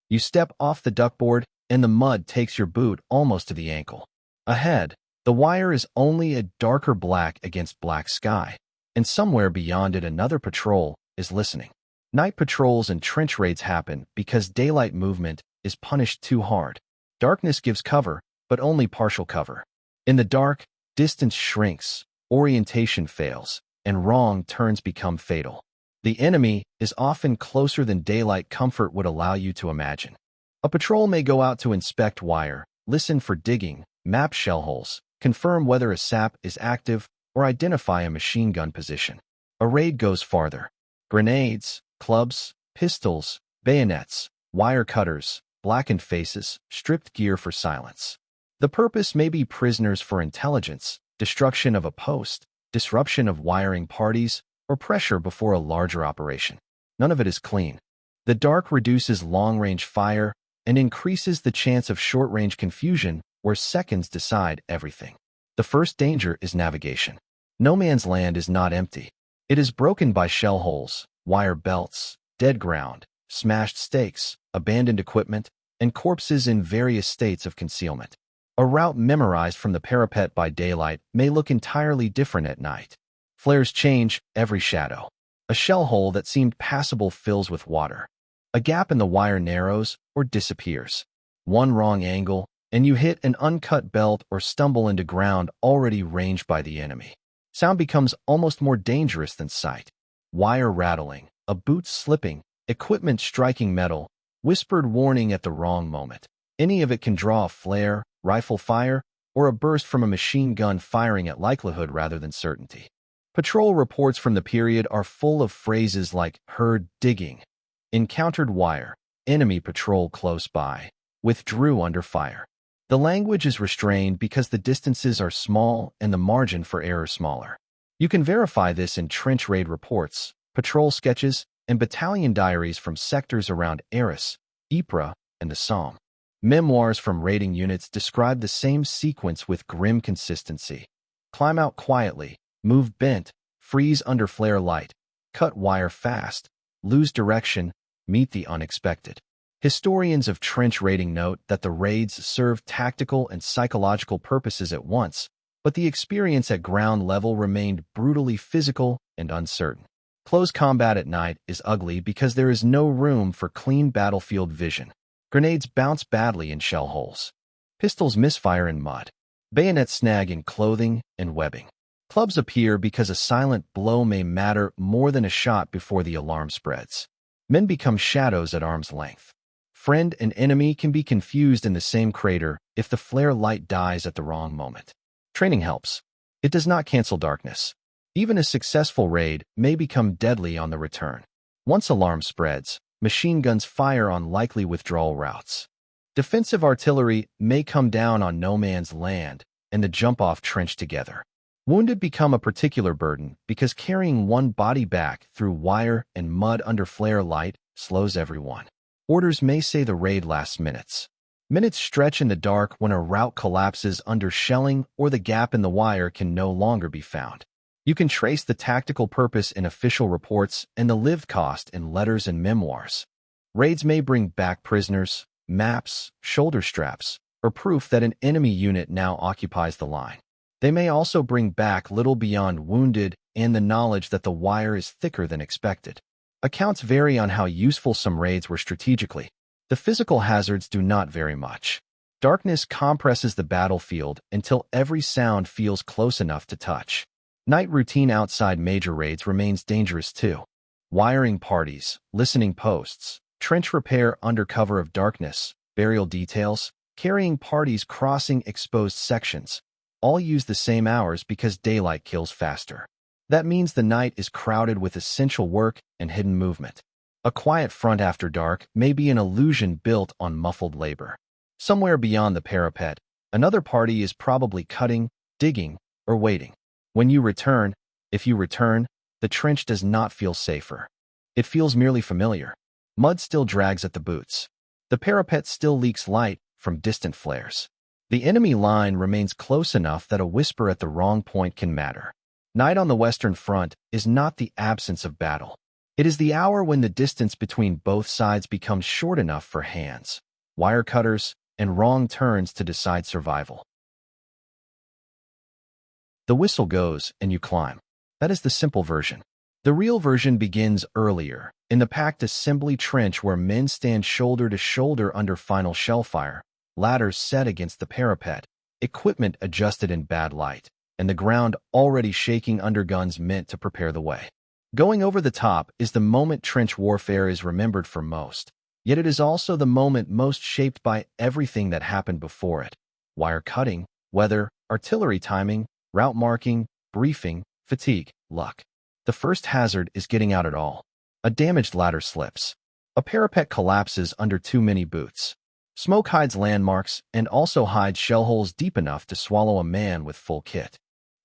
You step off the duckboard, and the mud takes your boot almost to the ankle. Ahead, the wire is only a darker black against black sky, and somewhere beyond it another patrol is listening. Night patrols and trench raids happen because daylight movement is punished too hard. Darkness gives cover, but only partial cover. In the dark, distance shrinks, orientation fails, and wrong turns become fatal. The enemy is often closer than daylight comfort would allow you to imagine. A patrol may go out to inspect wire, listen for digging, map shell holes, confirm whether a sap is active, or identify a machine gun position. A raid goes farther. Grenades, clubs, pistols, bayonets, wire cutters, blackened faces, stripped gear for silence. The purpose may be prisoners for intelligence, destruction of a post, disruption of wiring parties, or pressure before a larger operation. None of it is clean. The dark reduces long-range fire and increases the chance of short-range confusion where seconds decide everything. The first danger is navigation. No man's land is not empty. It is broken by shell holes, wire belts, dead ground, smashed stakes, abandoned equipment, and corpses in various states of concealment. A route memorized from the parapet by daylight may look entirely different at night. Flares change every shadow. A shell hole that seemed passable fills with water. A gap in the wire narrows or disappears. One wrong angle, and you hit an uncut belt or stumble into ground already ranged by the enemy. Sound becomes almost more dangerous than sight. Wire rattling, a boot slipping, equipment striking metal, whispered warning at the wrong moment. Any of it can draw a flare, rifle fire, or a burst from a machine gun firing at likelihood rather than certainty. Patrol reports from the period are full of phrases like heard digging, encountered wire, enemy patrol close by, withdrew under fire. The language is restrained because the distances are small and the margin for error smaller. You can verify this in trench raid reports, patrol sketches, and battalion diaries from sectors around Arras, Ypres, and the Somme. Memoirs from raiding units describe the same sequence with grim consistency. Climb out quietly, move bent, freeze under flare light, cut wire fast, lose direction, meet the unexpected. Historians of trench raiding note that the raids serve tactical and psychological purposes at once, but the experience at ground level remained brutally physical and uncertain. Close combat at night is ugly because there is no room for clean battlefield vision. Grenades bounce badly in shell holes. Pistols misfire in mud. Bayonets snag in clothing and webbing. Clubs appear because a silent blow may matter more than a shot before the alarm spreads. Men become shadows at arm's length. Friend and enemy can be confused in the same crater if the flare light dies at the wrong moment. Training helps. It does not cancel darkness. Even a successful raid may become deadly on the return. Once alarm spreads, machine guns fire on likely withdrawal routes. Defensive artillery may come down on no man's land and the jump-off trench together. Wounded become a particular burden because carrying one body back through wire and mud under flare light slows everyone. Orders may say the raid lasts minutes. Minutes stretch in the dark when a route collapses under shelling or the gap in the wire can no longer be found. You can trace the tactical purpose in official reports and the lived cost in letters and memoirs. Raids may bring back prisoners, maps, shoulder straps, or proof that an enemy unit now occupies the line. They may also bring back little beyond wounded and the knowledge that the wire is thicker than expected. Accounts vary on how useful some raids were strategically. The physical hazards do not vary much. Darkness compresses the battlefield until every sound feels close enough to touch. Night routine outside major raids remains dangerous too. Wiring parties, listening posts, trench repair under cover of darkness, burial details, carrying parties crossing exposed sections, all use the same hours because daylight kills faster. That means the night is crowded with essential work and hidden movement. A quiet front after dark may be an illusion built on muffled labor. Somewhere beyond the parapet, another party is probably cutting, digging, or waiting. When you return, if you return, the trench does not feel safer. It feels merely familiar. Mud still drags at the boots. The parapet still leaks light from distant flares. The enemy line remains close enough that a whisper at the wrong point can matter. Night on the Western Front is not the absence of battle. It is the hour when the distance between both sides becomes short enough for hands, wire cutters, and wrong turns to decide survival. The whistle goes, and you climb. That is the simple version. The real version begins earlier, in the packed assembly trench where men stand shoulder to shoulder under final shell fire, ladders set against the parapet, equipment adjusted in bad light, and the ground already shaking under guns meant to prepare the way. Going over the top is the moment trench warfare is remembered for most, yet it is also the moment most shaped by everything that happened before it. Wire cutting, weather, artillery timing, route marking, briefing, fatigue, luck. The first hazard is getting out at all. A damaged ladder slips. A parapet collapses under too many boots. Smoke hides landmarks and also hides shell holes deep enough to swallow a man with full kit.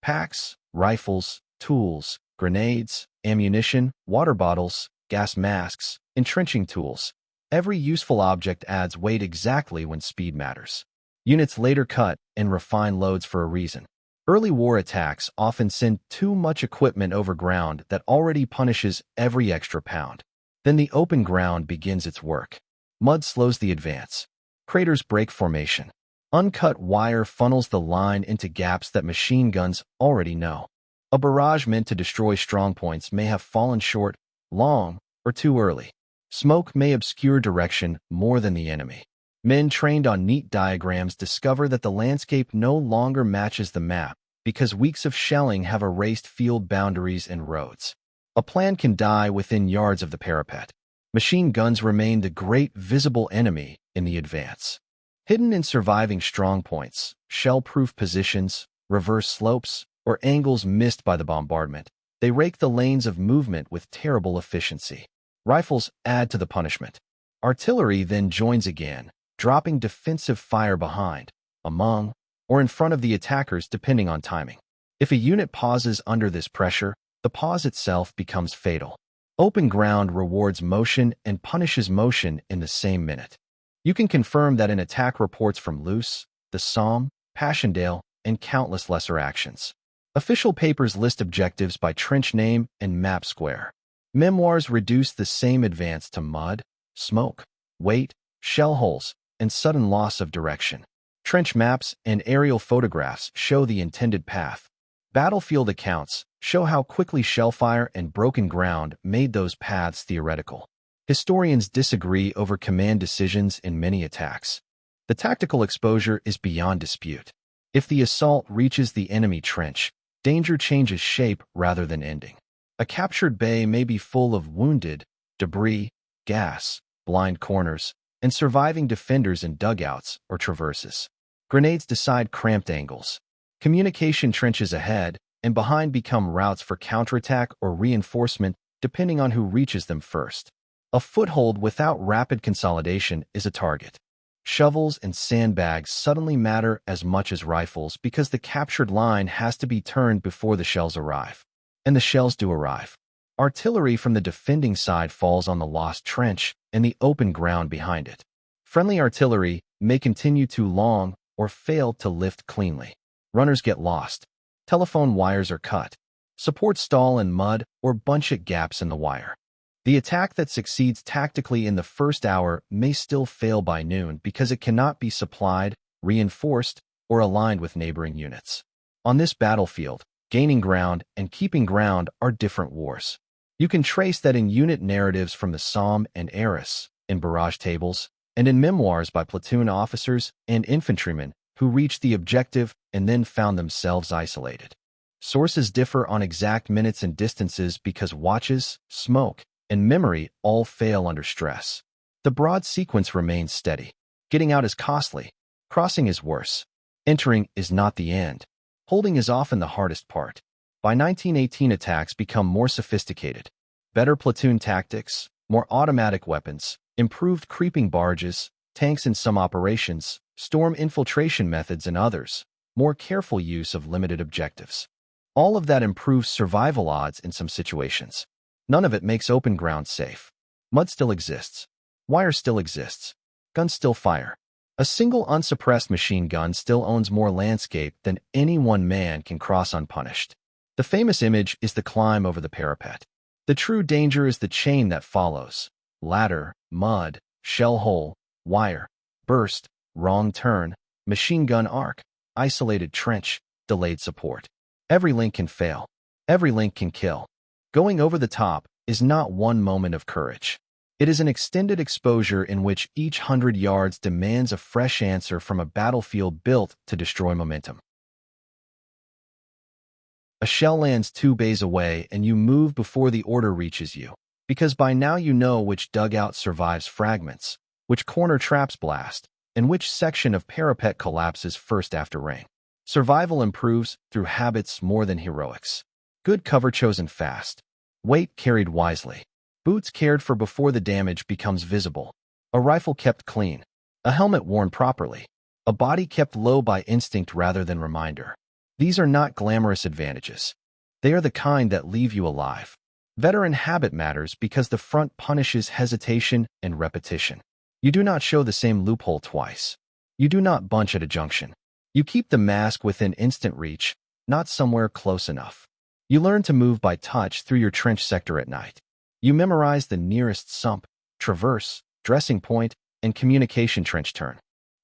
Packs, rifles, tools, grenades, ammunition, water bottles, gas masks, entrenching tools. Every useful object adds weight exactly when speed matters. Units later cut and refine loads for a reason. Early war attacks often send too much equipment over ground that already punishes every extra pound. Then the open ground begins its work. Mud slows the advance. Craters break formation. Uncut wire funnels the line into gaps that machine guns already know. A barrage meant to destroy strongpoints may have fallen short, long, or too early. Smoke may obscure direction more than the enemy. Men trained on neat diagrams discover that the landscape no longer matches the map because weeks of shelling have erased field boundaries and roads. A plan can die within yards of the parapet. Machine guns remain the great visible enemy in the advance. Hidden in surviving strongpoints, shell-proof positions, reverse slopes, or angles missed by the bombardment, they rake the lanes of movement with terrible efficiency. Rifles add to the punishment. Artillery then joins again, dropping defensive fire behind, among, or in front of the attackers depending on timing. If a unit pauses under this pressure, the pause itself becomes fatal. Open ground rewards motion and punishes motion in the same minute. You can confirm that in attack reports from Luce, the Somme, Passchendaele, and countless lesser actions. Official papers list objectives by trench name and map square. Memoirs reduce the same advance to mud, smoke, weight, shell holes, and sudden loss of direction. Trench maps and aerial photographs show the intended path. Battlefield accounts show how quickly shellfire and broken ground made those paths theoretical. Historians disagree over command decisions in many attacks. The tactical exposure is beyond dispute. If the assault reaches the enemy trench, danger changes shape rather than ending. A captured bay may be full of wounded, debris, gas, blind corners, and surviving defenders in dugouts or traverses. Grenades decide cramped angles. Communication trenches ahead and behind become routes for counterattack or reinforcement depending on who reaches them first. A foothold without rapid consolidation is a target. Shovels and sandbags suddenly matter as much as rifles because the captured line has to be turned before the shells arrive. And the shells do arrive. Artillery from the defending side falls on the lost trench and the open ground behind it. Friendly artillery may continue too long or fail to lift cleanly. Runners get lost. Telephone wires are cut. Supports stall in mud or bunch at gaps in the wire. The attack that succeeds tactically in the first hour may still fail by noon because it cannot be supplied reinforced, or aligned with neighboring units. On this battlefield, gaining ground and keeping ground are different wars. You can trace that in unit narratives from the Somme and Arras, in barrage tables, and in memoirs by platoon officers and infantrymen who reached the objective and then found themselves isolated. Sources differ on exact minutes and distances because watches, smoke, and memory all fail under stress. The broad sequence remains steady. Getting out is costly. Crossing is worse. Entering is not the end. Holding is often the hardest part. By 1918, attacks become more sophisticated. Better platoon tactics, more automatic weapons, improved creeping barges, tanks in some operations, storm infiltration methods in others, more careful use of limited objectives. All of that improves survival odds in some situations. None of it makes open ground safe. Mud still exists. Wire still exists. Guns still fire. A single unsuppressed machine gun still owns more landscape than any one man can cross unpunished. The famous image is the climb over the parapet. The true danger is the chain that follows. Ladder, mud, shell hole, wire, burst, wrong turn, machine gun arc, isolated trench, delayed support. Every link can fail. Every link can kill. Going over the top is not one moment of courage. It is an extended exposure in which each 100 yards demands a fresh answer from a battlefield built to destroy momentum. A shell lands 2 bays away and you move before the order reaches you, because by now you know which dugout survives fragments, which corner traps blast, and which section of parapet collapses first after rain. Survival improves through habits more than heroics. Good cover chosen fast. Weight carried wisely. Boots cared for before the damage becomes visible. A rifle kept clean. A helmet worn properly. A body kept low by instinct rather than reminder. These are not glamorous advantages. They are the kind that leave you alive. Veteran habit matters because the front punishes hesitation and repetition. You do not show the same loophole twice. You do not bunch at a junction. You keep the mask within instant reach, not somewhere close enough. You learn to move by touch through your trench sector at night. You memorize the nearest sump, traverse, dressing point, and communication trench turn.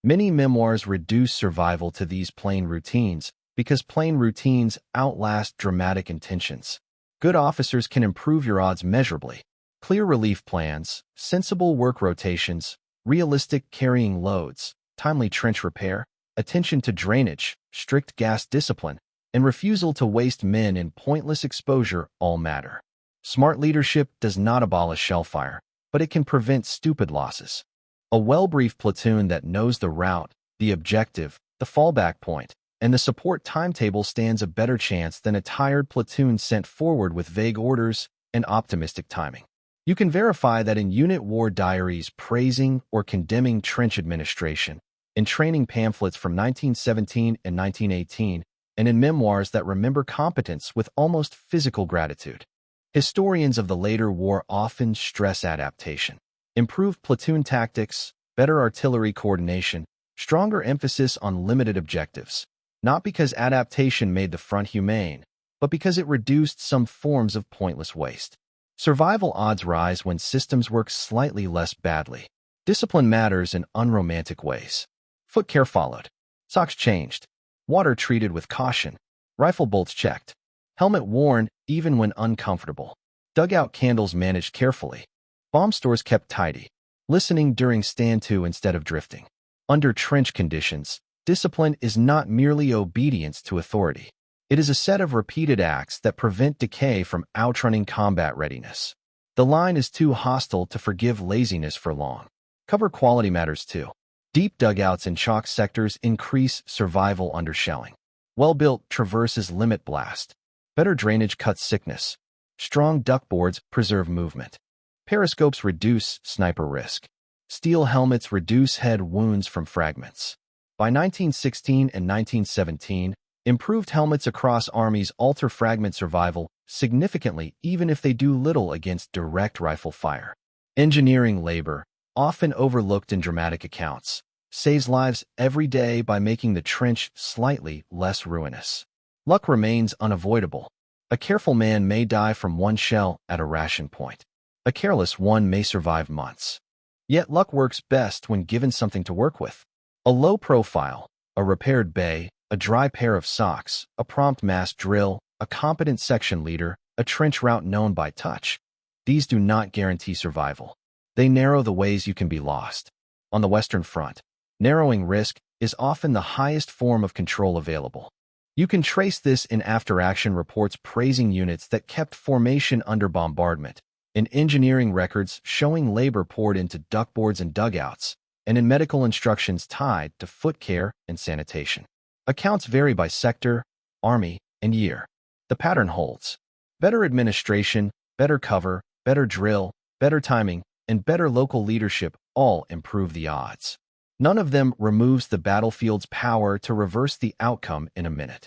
Many memoirs reduce survival to these plain routines because plain routines outlast dramatic intentions. Good officers can improve your odds measurably. Clear relief plans, sensible work rotations, realistic carrying loads, timely trench repair, attention to drainage, strict gas discipline, and refusal to waste men in pointless exposure all matter. Smart leadership does not abolish shellfire, but it can prevent stupid losses. A well-briefed platoon that knows the route, the objective, the fallback point, and the support timetable stands a better chance than a tired platoon sent forward with vague orders and optimistic timing. You can verify that in unit war diaries praising or condemning trench administration, in training pamphlets from 1917 and 1918, and in memoirs that remember competence with almost physical gratitude. Historians of the later war often stress adaptation. Improved platoon tactics, better artillery coordination, stronger emphasis on limited objectives. Not because adaptation made the front humane, but because it reduced some forms of pointless waste. Survival odds rise when systems work slightly less badly. Discipline matters in unromantic ways. Foot care followed. Socks changed. Water treated with caution. Rifle bolts checked. Helmet worn even when uncomfortable. Dugout candles managed carefully. Bomb stores kept tidy. Listening during stand-to instead of drifting. Under trench conditions, discipline is not merely obedience to authority. It is a set of repeated acts that prevent decay from outrunning combat readiness. The line is too hostile to forgive laziness for long. Cover quality matters too. Deep dugouts in chalk sectors increase survival under shelling. Well-built traverses limit blast. Better drainage cuts sickness. Strong duckboards preserve movement. Periscopes reduce sniper risk. Steel helmets reduce head wounds from fragments. By 1916 and 1917, improved helmets across armies alter fragment survival significantly even if they do little against direct rifle fire. Engineering labor, often overlooked in dramatic accounts, saves lives every day by making the trench slightly less ruinous. Luck remains unavoidable. A careful man may die from one shell at a ration point. A careless one may survive months. Yet luck works best when given something to work with. A low profile, a repaired bay, a dry pair of socks, a prompt mass drill, a competent section leader, a trench route known by touch. These do not guarantee survival. They narrow the ways you can be lost. On the Western Front, narrowing risk is often the highest form of control available. You can trace this in after-action reports praising units that kept formation under bombardment, in engineering records showing labor poured into duckboards and dugouts, and in medical instructions tied to foot care and sanitation. Accounts vary by sector, army, and year. The pattern holds. Better administration, better cover, better drill, better timing, and better local leadership all improve the odds. None of them removes the battlefield's power to reverse the outcome in a minute.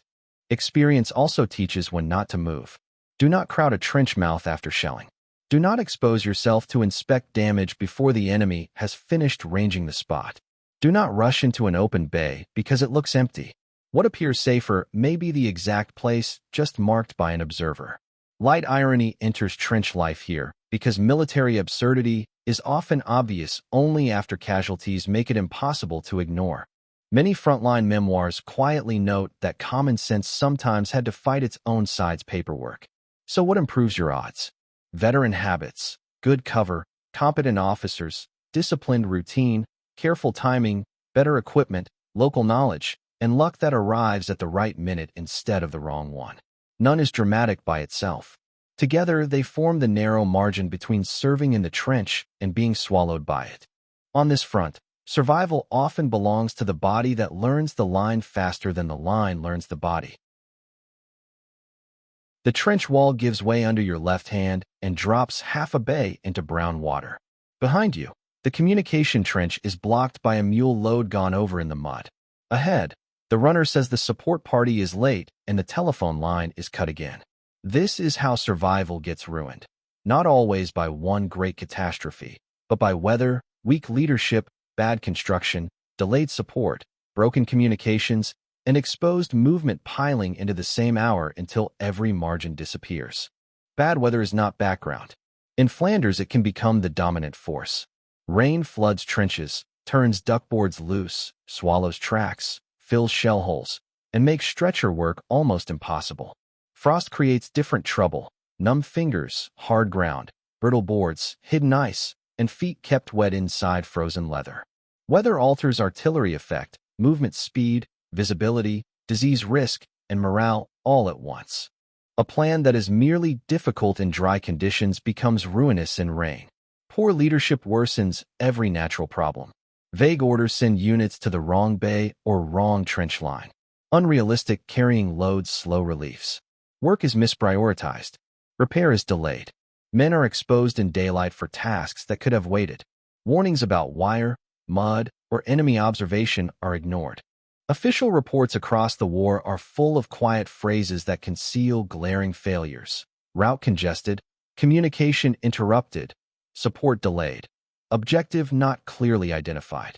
Experience also teaches when not to move. Do not crowd a trench mouth after shelling. Do not expose yourself to inspect damage before the enemy has finished ranging the spot. Do not rush into an open bay because it looks empty. What appears safer may be the exact place just marked by an observer. Light irony enters trench life here because military absurdity is often obvious only after casualties make it impossible to ignore. Many frontline memoirs quietly note that common sense sometimes had to fight its own side's paperwork. So what improves your odds? Veteran habits, good cover, competent officers, disciplined routine, careful timing, better equipment, local knowledge, and luck that arrives at the right minute instead of the wrong one. None is dramatic by itself. Together, they form the narrow margin between serving in the trench and being swallowed by it. On this front, survival often belongs to the body that learns the line faster than the line learns the body. The trench wall gives way under your left hand and drops half a bay into brown water. Behind you, the communication trench is blocked by a mule load gone over in the mud. Ahead, the runner says the support party is late and the telephone line is cut again. This is how survival gets ruined. Not always by one great catastrophe, but by weather, weak leadership, bad construction, delayed support, broken communications, and exposed movement piling into the same hour until every margin disappears. Bad weather is not background. In Flanders, it can become the dominant force. Rain floods trenches, turns duckboards loose, swallows tracks, fills shell holes, and makes stretcher work almost impossible. Frost creates different trouble: numb fingers, hard ground, brittle boards, hidden ice, and feet kept wet inside frozen leather. Weather alters artillery effect, movement speed, visibility, disease risk, and morale all at once. A plan that is merely difficult in dry conditions becomes ruinous in rain. Poor leadership worsens every natural problem. Vague orders send units to the wrong bay or wrong trench line. Unrealistic carrying loads slow reliefs. Work is misprioritized. Repair is delayed. Men are exposed in daylight for tasks that could have waited. Warnings about wire, mud, or enemy observation are ignored. Official reports across the war are full of quiet phrases that conceal glaring failures. Route congested, communication interrupted, support delayed, objective not clearly identified.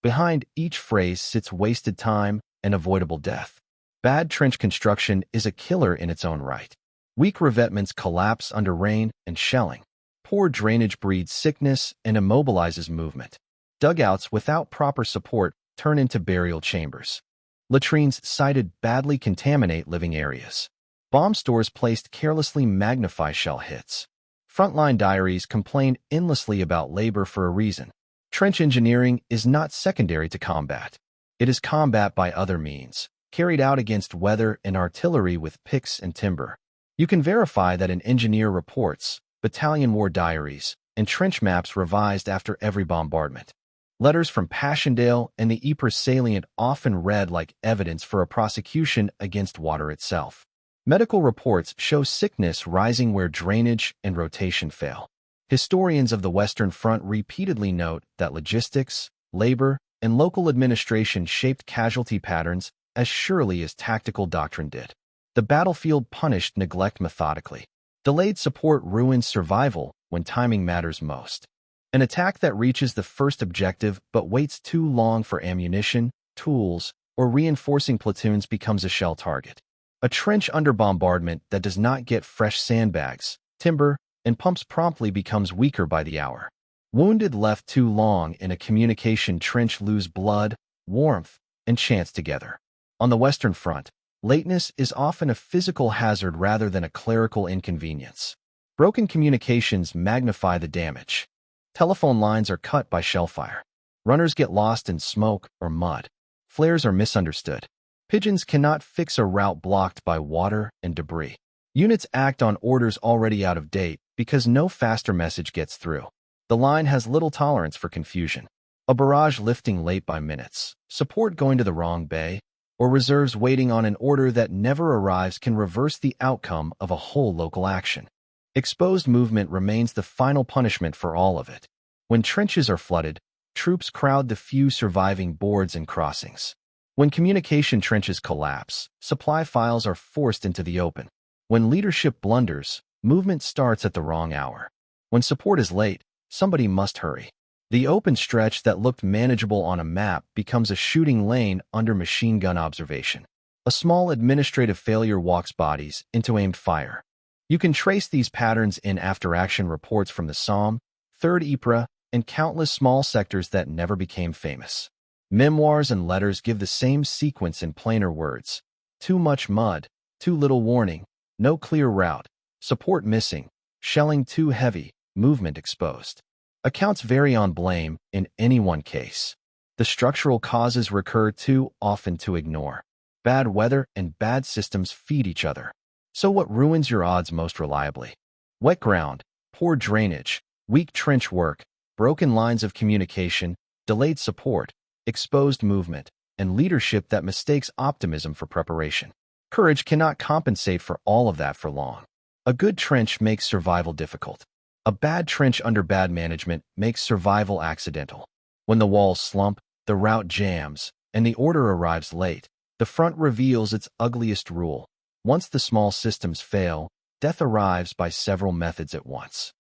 Behind each phrase sits wasted time and avoidable death. Bad trench construction is a killer in its own right. Weak revetments collapse under rain and shelling. Poor drainage breeds sickness and immobilizes movement. Dugouts without proper support turn into burial chambers. Latrines sited badly contaminate living areas. Bomb stores placed carelessly magnify shell hits. Frontline diaries complain endlessly about labor for a reason. Trench engineering is not secondary to combat. It is combat by other means, carried out against weather and artillery with picks and timber. You can verify that an engineer reports, battalion war diaries, and trench maps revised after every bombardment. Letters from Passchendaele and the Ypres salient often read like evidence for a prosecution against water itself. Medical reports show sickness rising where drainage and rotation fail. Historians of the Western Front repeatedly note that logistics, labor, and local administration shaped casualty patterns as surely as tactical doctrine did. The battlefield punished neglect methodically. Delayed support ruins survival when timing matters most. An attack that reaches the first objective but waits too long for ammunition, tools, or reinforcing platoons becomes a shell target. A trench under bombardment that does not get fresh sandbags, timber, and pumps promptly becomes weaker by the hour. Wounded left too long in a communication trench lose blood, warmth, and chance together. On the Western Front, lateness is often a physical hazard rather than a clerical inconvenience. Broken communications magnify the damage. Telephone lines are cut by shellfire. Runners get lost in smoke or mud. Flares are misunderstood. Pigeons cannot fix a route blocked by water and debris. Units act on orders already out of date because no faster message gets through. The line has little tolerance for confusion. A barrage lifting late by minutes, support going to the wrong bay, or reserves waiting on an order that never arrives can reverse the outcome of a whole local action. Exposed movement remains the final punishment for all of it. When trenches are flooded, troops crowd the few surviving boards and crossings. When communication trenches collapse, supply files are forced into the open. When leadership blunders, movement starts at the wrong hour. When support is late, somebody must hurry. The open stretch that looked manageable on a map becomes a shooting lane under machine gun observation. A small administrative failure walks bodies into aimed fire. You can trace these patterns in after-action reports from the Somme, 3rd Ypres, and countless small sectors that never became famous. Memoirs and letters give the same sequence in plainer words. Too much mud, too little warning, no clear route, support missing, shelling too heavy, movement exposed. Accounts vary on blame in any one case. The structural causes recur too often to ignore. Bad weather and bad systems feed each other. So what ruins your odds most reliably? Wet ground, poor drainage, weak trench work, broken lines of communication, delayed support, exposed movement, and leadership that mistakes optimism for preparation. Courage cannot compensate for all of that for long. A good trench makes survival difficult. A bad trench under bad management makes survival accidental. When the walls slump, the route jams, and the order arrives late, the front reveals its ugliest rule. Once the small systems fail, death arrives by several methods at once.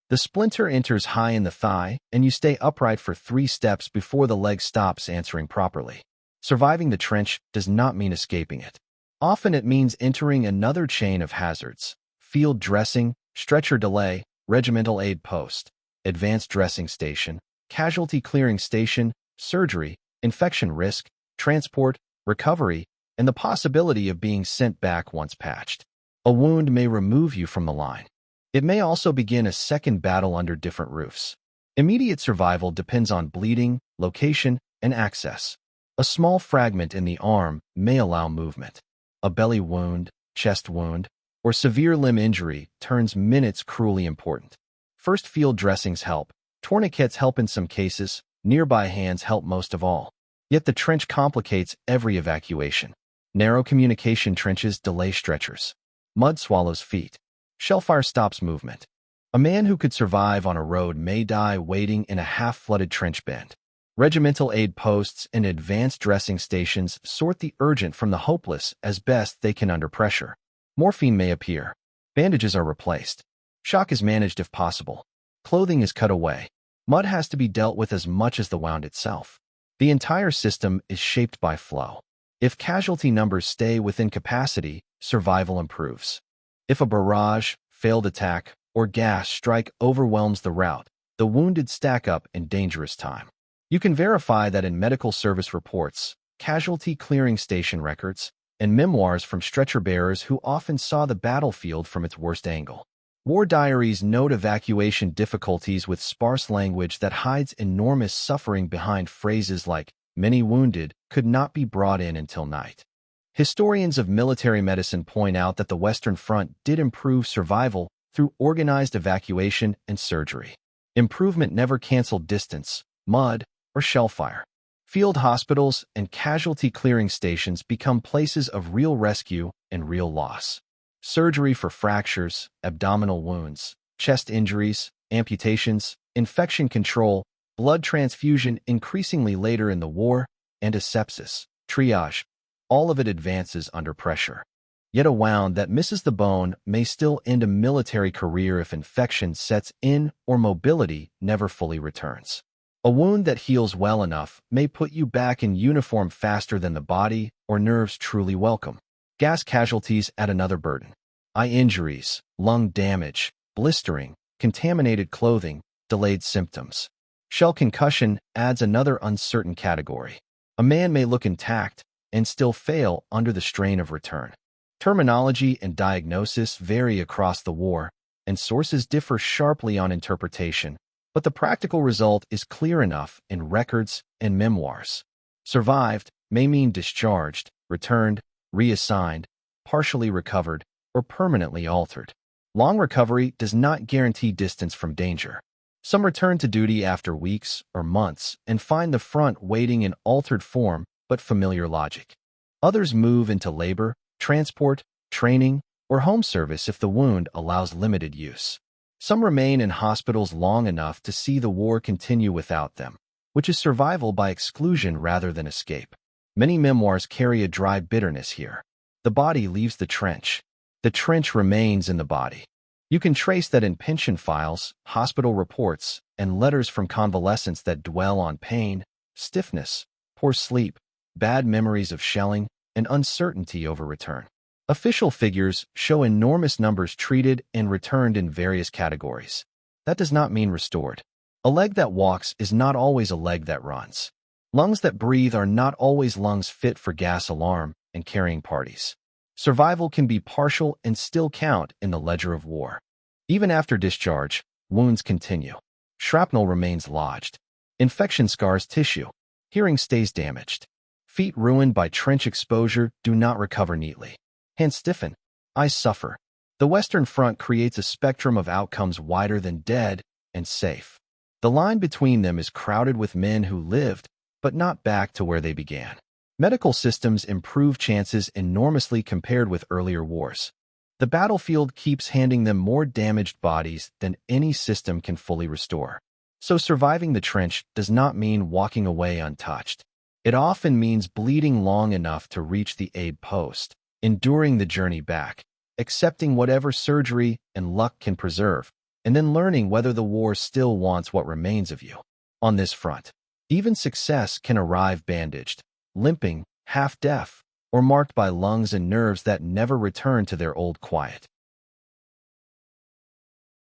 The splinter enters high in the thigh, and you stay upright for 3 steps before the leg stops answering properly. Surviving the trench does not mean escaping it. Often it means entering another chain of hazards. Field dressing, stretcher delay, regimental aid post, advanced dressing station, casualty clearing station, surgery, infection risk, transport, recovery, and the possibility of being sent back once patched. A wound may remove you from the line. It may also begin a second battle under different roofs. Immediate survival depends on bleeding, location, and access. A small fragment in the arm may allow movement. A belly wound, chest wound, or severe limb injury turns minutes cruelly important. First field dressings help. Tourniquets help in some cases. Nearby hands help most of all. Yet the trench complicates every evacuation. Narrow communication trenches delay stretchers. Mud swallows feet. Shellfire stops movement. A man who could survive on a road may die waiting in a half-flooded trench bend. Regimental aid posts and advanced dressing stations sort the urgent from the hopeless as best they can under pressure. Morphine may appear. Bandages are replaced. Shock is managed if possible. Clothing is cut away. Mud has to be dealt with as much as the wound itself. The entire system is shaped by flow. If casualty numbers stay within capacity, survival improves. If a barrage, failed attack, or gas strike overwhelms the route, the wounded stack up in dangerous time. You can verify that in medical service reports, casualty clearing station records, and memoirs from stretcher bearers who often saw the battlefield from its worst angle. War diaries note evacuation difficulties with sparse language that hides enormous suffering behind phrases like, "Many wounded could not be brought in until night." Historians of military medicine point out that the Western Front did improve survival through organized evacuation and surgery. Improvement never canceled distance, mud, or shellfire. Field hospitals and casualty clearing stations become places of real rescue and real loss. Surgery for fractures, abdominal wounds, chest injuries, amputations, infection control, blood transfusion increasingly later in the war, and asepsis, triage. All of it advances under pressure. Yet a wound that misses the bone may still end a military career if infection sets in or mobility never fully returns. A wound that heals well enough may put you back in uniform faster than the body or nerves truly welcome. Gas casualties add another burden. Eye injuries, lung damage, blistering, contaminated clothing, delayed symptoms. Shell concussion adds another uncertain category. A man may look intact and still fail under the strain of return. Terminology and diagnosis vary across the war, and sources differ sharply on interpretation, but the practical result is clear enough in records and memoirs. Survived may mean discharged, returned, reassigned, partially recovered, or permanently altered. Long recovery does not guarantee distance from danger. Some return to duty after weeks or months and find the front waiting in altered form but familiar logic. Others move into labor, transport, training, or home service if the wound allows limited use. Some remain in hospitals long enough to see the war continue without them, which is survival by exclusion rather than escape. Many memoirs carry a dry bitterness here. The body leaves the trench. The trench remains in the body. You can trace that in pension files, hospital reports, and letters from convalescents that dwell on pain, stiffness, poor sleep, bad memories of shelling, and uncertainty over return. Official figures show enormous numbers treated and returned in various categories. That does not mean restored. A leg that walks is not always a leg that runs. Lungs that breathe are not always lungs fit for gas alarm and carrying parties. Survival can be partial and still count in the ledger of war. Even after discharge, wounds continue. Shrapnel remains lodged. Infection scars tissue. Hearing stays damaged. Feet ruined by trench exposure do not recover neatly. Hands stiffen. Eyes suffer. The Western Front creates a spectrum of outcomes wider than dead and safe. The line between them is crowded with men who lived, but not back to where they began. Medical systems improve chances enormously compared with earlier wars. The battlefield keeps handing them more damaged bodies than any system can fully restore. So surviving the trench does not mean walking away untouched. It often means bleeding long enough to reach the aid post, enduring the journey back, accepting whatever surgery and luck can preserve, and then learning whether the war still wants what remains of you. On this front, even success can arrive bandaged, limping, half-deaf, or marked by lungs and nerves that never return to their old quiet.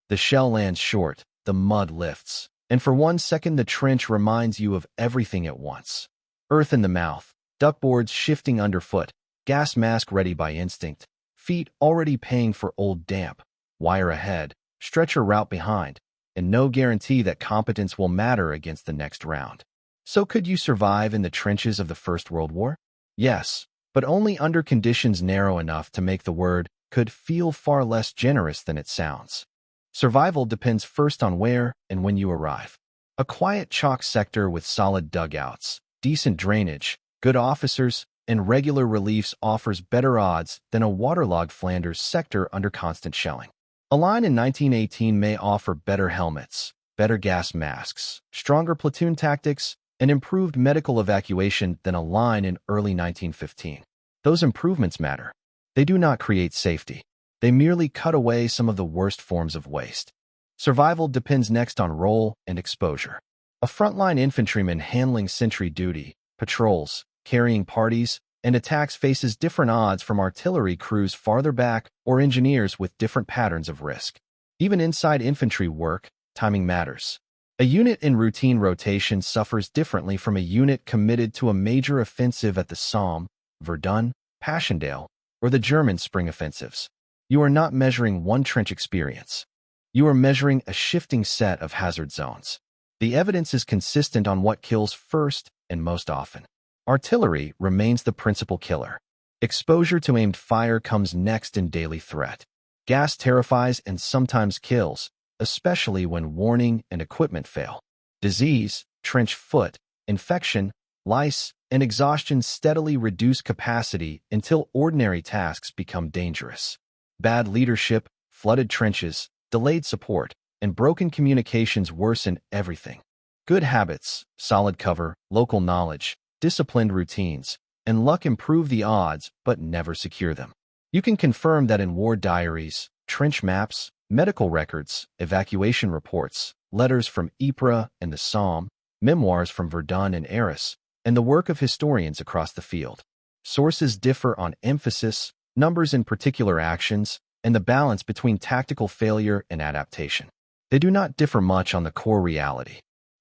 The shell lands short, the mud lifts, and for 1 second the trench reminds you of everything at once. Earth in the mouth, duckboards shifting underfoot, gas mask ready by instinct, feet already paying for old damp, wire ahead, stretcher route behind, and no guarantee that competence will matter against the next round. So could you survive in the trenches of the First World War? Yes, but only under conditions narrow enough to make the word could feel far less generous than it sounds. Survival depends first on where and when you arrive. A quiet chalk sector with solid dugouts, decent drainage, good officers, and regular reliefs offers better odds than a waterlogged Flanders sector under constant shelling. A line in 1918 may offer better helmets, better gas masks, stronger platoon tactics, and improved medical evacuation than a line in early 1915. Those improvements matter. They do not create safety. They merely cut away some of the worst forms of waste. Survival depends next on role and exposure. A frontline infantryman handling sentry duty, patrols, carrying parties, and attacks faces different odds from artillery crews farther back or engineers with different patterns of risk. Even inside infantry work, timing matters. A unit in routine rotation suffers differently from a unit committed to a major offensive at the Somme, Verdun, Passchendaele, or the German spring offensives. You are not measuring one trench experience. You are measuring a shifting set of hazard zones. The evidence is consistent on what kills first and most often. Artillery remains the principal killer. Exposure to aimed fire comes next in daily threat. Gas terrifies and sometimes kills, especially when warning and equipment fail. Disease, trench foot, infection, lice, and exhaustion steadily reduce capacity until ordinary tasks become dangerous. Bad leadership, flooded trenches, delayed support, and broken communications worsen everything. Good habits, solid cover, local knowledge, disciplined routines, and luck improve the odds but never secure them. You can confirm that in war diaries, trench maps, medical records, evacuation reports, letters from Ypres and the Somme, memoirs from Verdun and Arras, and the work of historians across the field. Sources differ on emphasis, numbers in particular actions, and the balance between tactical failure and adaptation. They do not differ much on the core reality.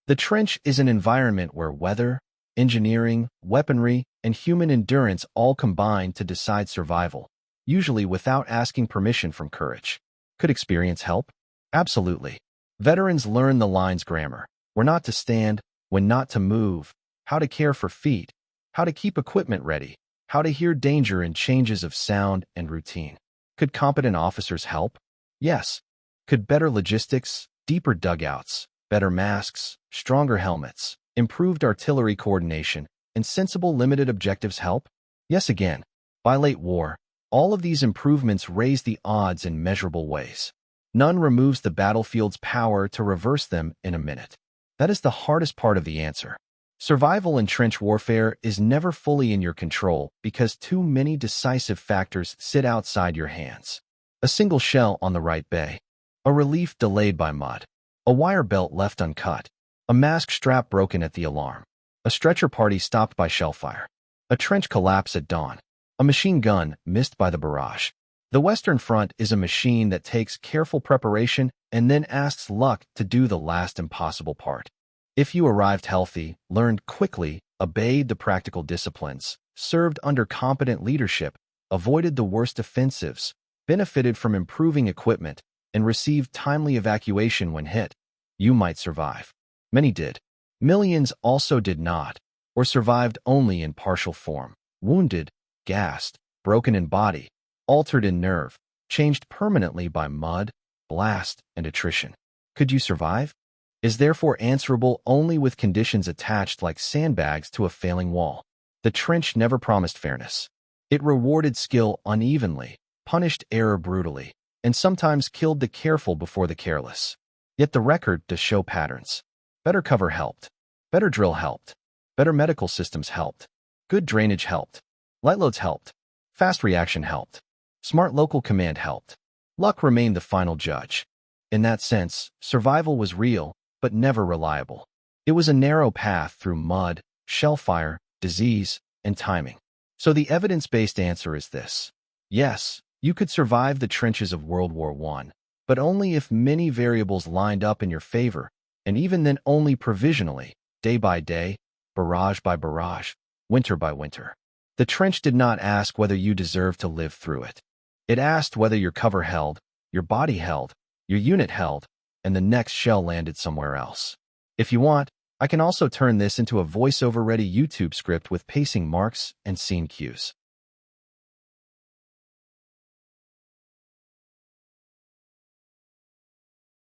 The trench is an environment where weather, engineering, weaponry, and human endurance all combine to decide survival, usually without asking permission from courage. Could experience help? Absolutely. Veterans learn the line's grammar: where not to stand, when not to move, how to care for feet, how to keep equipment ready, how to hear danger in changes of sound and routine. Could competent officers help? Yes. Could better logistics, deeper dugouts, better masks, stronger helmets, improved artillery coordination, and sensible limited objectives help? Yes again. By late war, all of these improvements raise the odds in measurable ways. None removes the battlefield's power to reverse them in a minute. That is the hardest part of the answer. Survival in trench warfare is never fully in your control because too many decisive factors sit outside your hands. A single shell on the right bay, a relief delayed by mud, a wire belt left uncut, a mask strap broken at the alarm, a stretcher party stopped by shellfire, a trench collapse at dawn, a machine gun missed by the barrage. The Western Front is a machine that takes careful preparation and then asks luck to do the last impossible part. If you arrived healthy, learned quickly, obeyed the practical disciplines, served under competent leadership, avoided the worst offensives, benefited from improving equipment, and received timely evacuation when hit, you might survive. Many did. Millions also did not, or survived only in partial form, wounded, gassed, broken in body, altered in nerve, changed permanently by mud, blast, and attrition. Could you survive? Is therefore answerable only with conditions attached like sandbags to a failing wall. The trench never promised fairness. It rewarded skill unevenly, punished error brutally, and sometimes killed the careful before the careless. Yet the record does show patterns. Better cover helped. Better drill helped. Better medical systems helped. Good drainage helped. Light loads helped. Fast reaction helped. Smart local command helped. Luck remained the final judge. In that sense, survival was real, but never reliable. It was a narrow path through mud, shellfire, disease, and timing. So the evidence-based answer is this. Yes, you could survive the trenches of World War I, but only if many variables lined up in your favor, and even then only provisionally, day by day, barrage by barrage, winter by winter. The trench did not ask whether you deserved to live through it. It asked whether your cover held, your body held, your unit held, and the next shell landed somewhere else. If you want, I can also turn this into a voice-over ready YouTube script with pacing marks and scene cues.